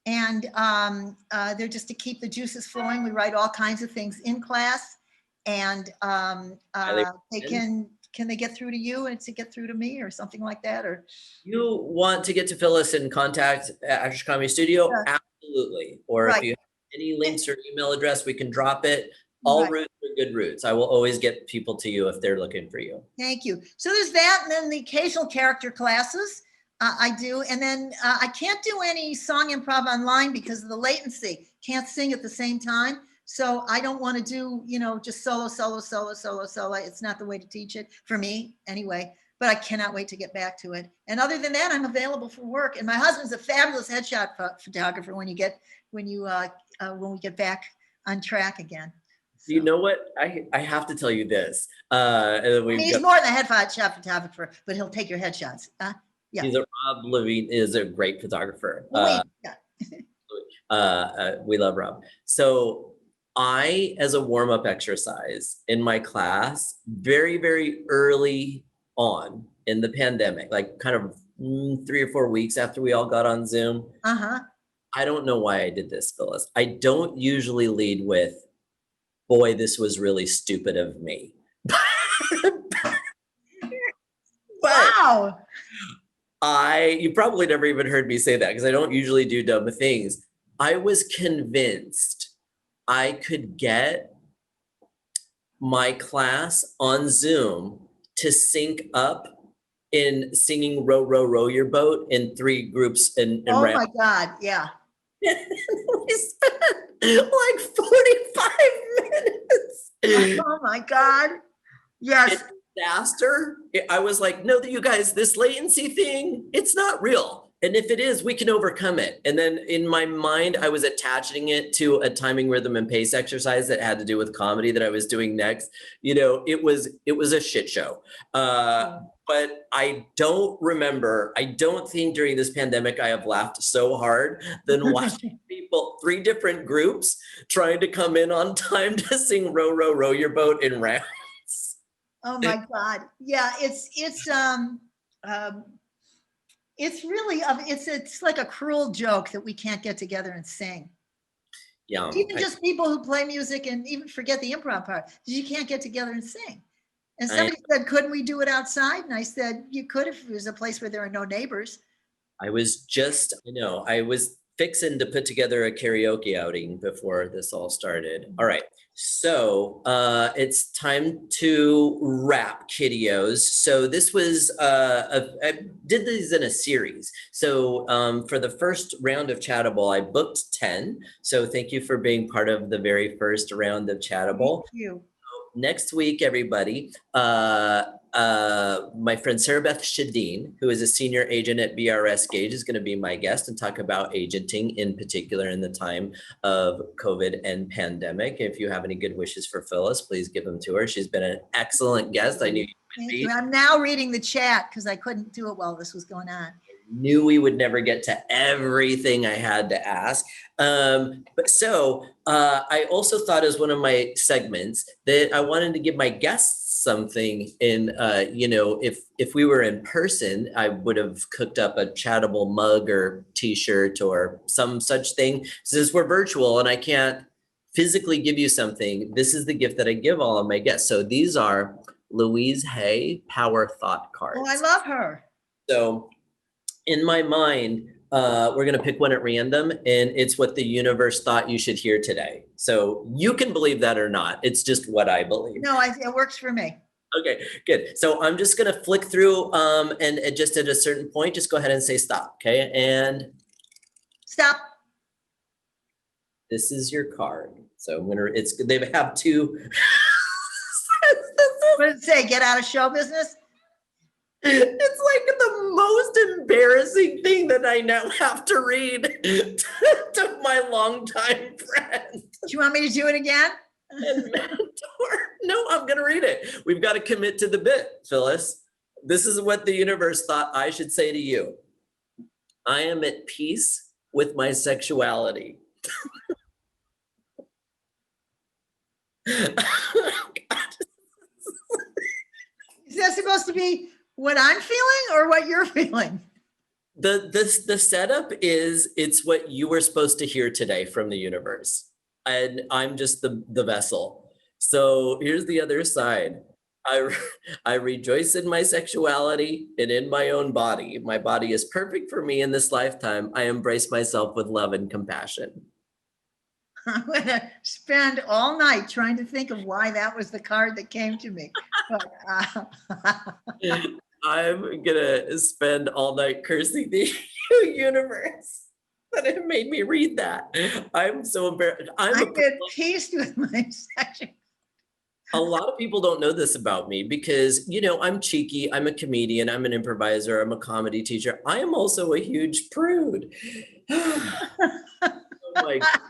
and they're just to keep the juices flowing. We write all kinds of things in class, and they can they get through to you and to get through to me or something like that? Or you want to get to Phyllis and contact Actors Comedy Studio? Yeah. Absolutely. Or if you have any links or email address, we can drop it. All routes are good routes. I will always get people to you if they're looking for you. Thank you. So there's that, and then the occasional character classes I do. And then I can't do any song improv online because of the latency. Can't sing at the same time. So I don't want to do, just solo. It's not the way to teach it for me anyway, but I cannot wait to get back to it. And other than that, I'm available for work. And my husband's a fabulous headshot photographer when we get back on track again. So. You know what? I have to tell you this. He's more than a headshot photographer, but he'll take your headshots. Yeah. Rob Levine is a great photographer. We love Rob. So I, as a warm-up exercise in my class, very, very early on in the pandemic, like kind of 3 or 4 weeks after we all got on Zoom. I don't know why I did this, Phyllis. I don't usually lead with, boy, this was really stupid of me. Wow. You probably never even heard me say that because I don't usually do dumb things. I was convinced I could get my class on Zoom to sync up in singing Row, Row, Row Your Boat in 3 groups. Oh my God, yeah. We spent like 45 minutes. Oh my God, yes. Disaster. I was like, no, you guys, this latency thing, it's not real. And if it is, we can overcome it. And then in my mind, I was attaching it to a timing, rhythm, and pace exercise that had to do with comedy that I was doing next. It was a shit show. but I don't think during this pandemic I have laughed so hard than watching people, 3 different groups trying to come in on time to sing Row, Row, Row Your Boat in rounds. Oh my God. Yeah, it's really, it's like a cruel joke that we can't get together and sing. Yeah. Even just people who play music and even forget the improv part, you can't get together and sing. And somebody said, couldn't we do it outside? And I said, you could if it was a place where there are no neighbors. I was fixing to put together a karaoke outing before this all started. All right. So it's time to wrap, kiddios. So this was, I did these in a series. So for the first round of Chattable, I booked 10. So thank you for being part of the very first round of Chattable. Thank you. Next week, everybody, my friend Sarah Beth Shadeen, who is a senior agent at BRS Gage, is going to be my guest and talk about agenting in particular in the time of COVID and pandemic. If you have any good wishes for Phyllis, please give them to her. She's been an excellent guest. I knew you would Thank be. you. I'm now reading the chat because I couldn't do it while this was going on. Knew we would never get to everything I had to ask. But I also thought as one of my segments that I wanted to give my guests something in, if we were in person, I would have cooked up a Chattable mug or t-shirt or some such thing. Since we're virtual and I can't physically give you something, this is the gift that I give all of my guests. So these are Louise Hay Power Thought cards. Oh, I love her. So in my mind, we're going to pick one at random, and it's what the universe thought you should hear today. So you can believe that or not. It's just what I believe. No, it works for me. Okay, good. So I'm just going to flick through, and just at a certain point, just go ahead and say stop. Okay, and stop. This is your card. So they have 2. What did it say? Get out of show business? It's like the most embarrassing thing that I now have to read to my longtime friend. Do you want me to do it again? And mentor. No, I'm going to read it. We've got to commit to the bit, Phyllis. This is what the universe thought I should say to you. I am at peace with my sexuality. Is that supposed to be what I'm feeling or what you're feeling? The setup is it's what you were supposed to hear today from the universe. And I'm just the vessel. So here's the other side. I rejoice in my sexuality and in my own body. My body is perfect for me in this lifetime. I embrace myself with love and compassion. I'm going to spend all night trying to think of why that was the card that came to me. But, I'm going to spend all night cursing the universe that it made me read that. I'm so embarrassed. I'm at peace with my section. A lot of people don't know this about me because, I'm cheeky. I'm a comedian. I'm an improviser. I'm a comedy teacher. I am also a huge prude. Oh my God.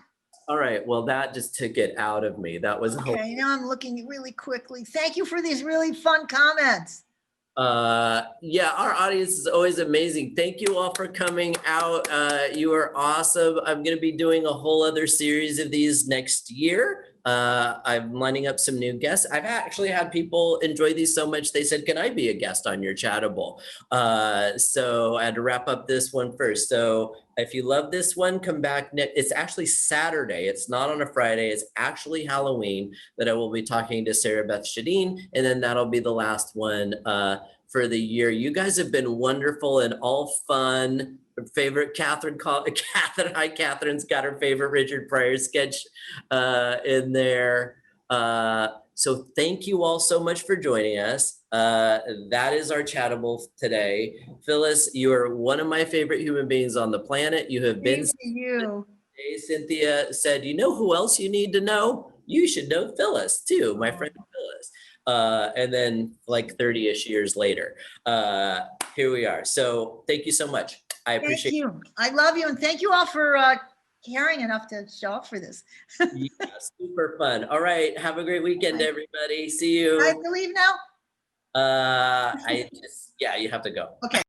All right. Well, that just took it out of me. That was okay. Now I'm looking really quickly. Thank you for these really fun comments. Yeah, our audience is always amazing. Thank you all for coming out. You are awesome. I'm going to be doing a whole other series of these next year. I'm lining up some new guests. I've actually had people enjoy these so much. They said, can I be a guest on your Chattable? So I had to wrap up this one first. So if you love this one, come back. It's actually Saturday. It's not on a Friday. It's actually Halloween that I will be talking to Sarah Beth Shadeen. And then that'll be the last one for the year. You guys have been wonderful and all fun. Favorite Catherine, hi, Catherine's got her favorite Richard Pryor sketch in there. So thank you all so much for joining us. That is our Chattable today. Phyllis, you are one of my favorite human beings on the planet. You have been. You. Cynthia said, you know who else you need to know? You should know Phyllis too, my friend Phyllis. And then like 30-ish years later, here we are. So thank you so much. I appreciate you. I love you. And thank you all for caring enough to show up for this. Yeah, super fun. All right. Have a great weekend, everybody. See you. I have to leave now? I just, yeah, you have to go. Okay.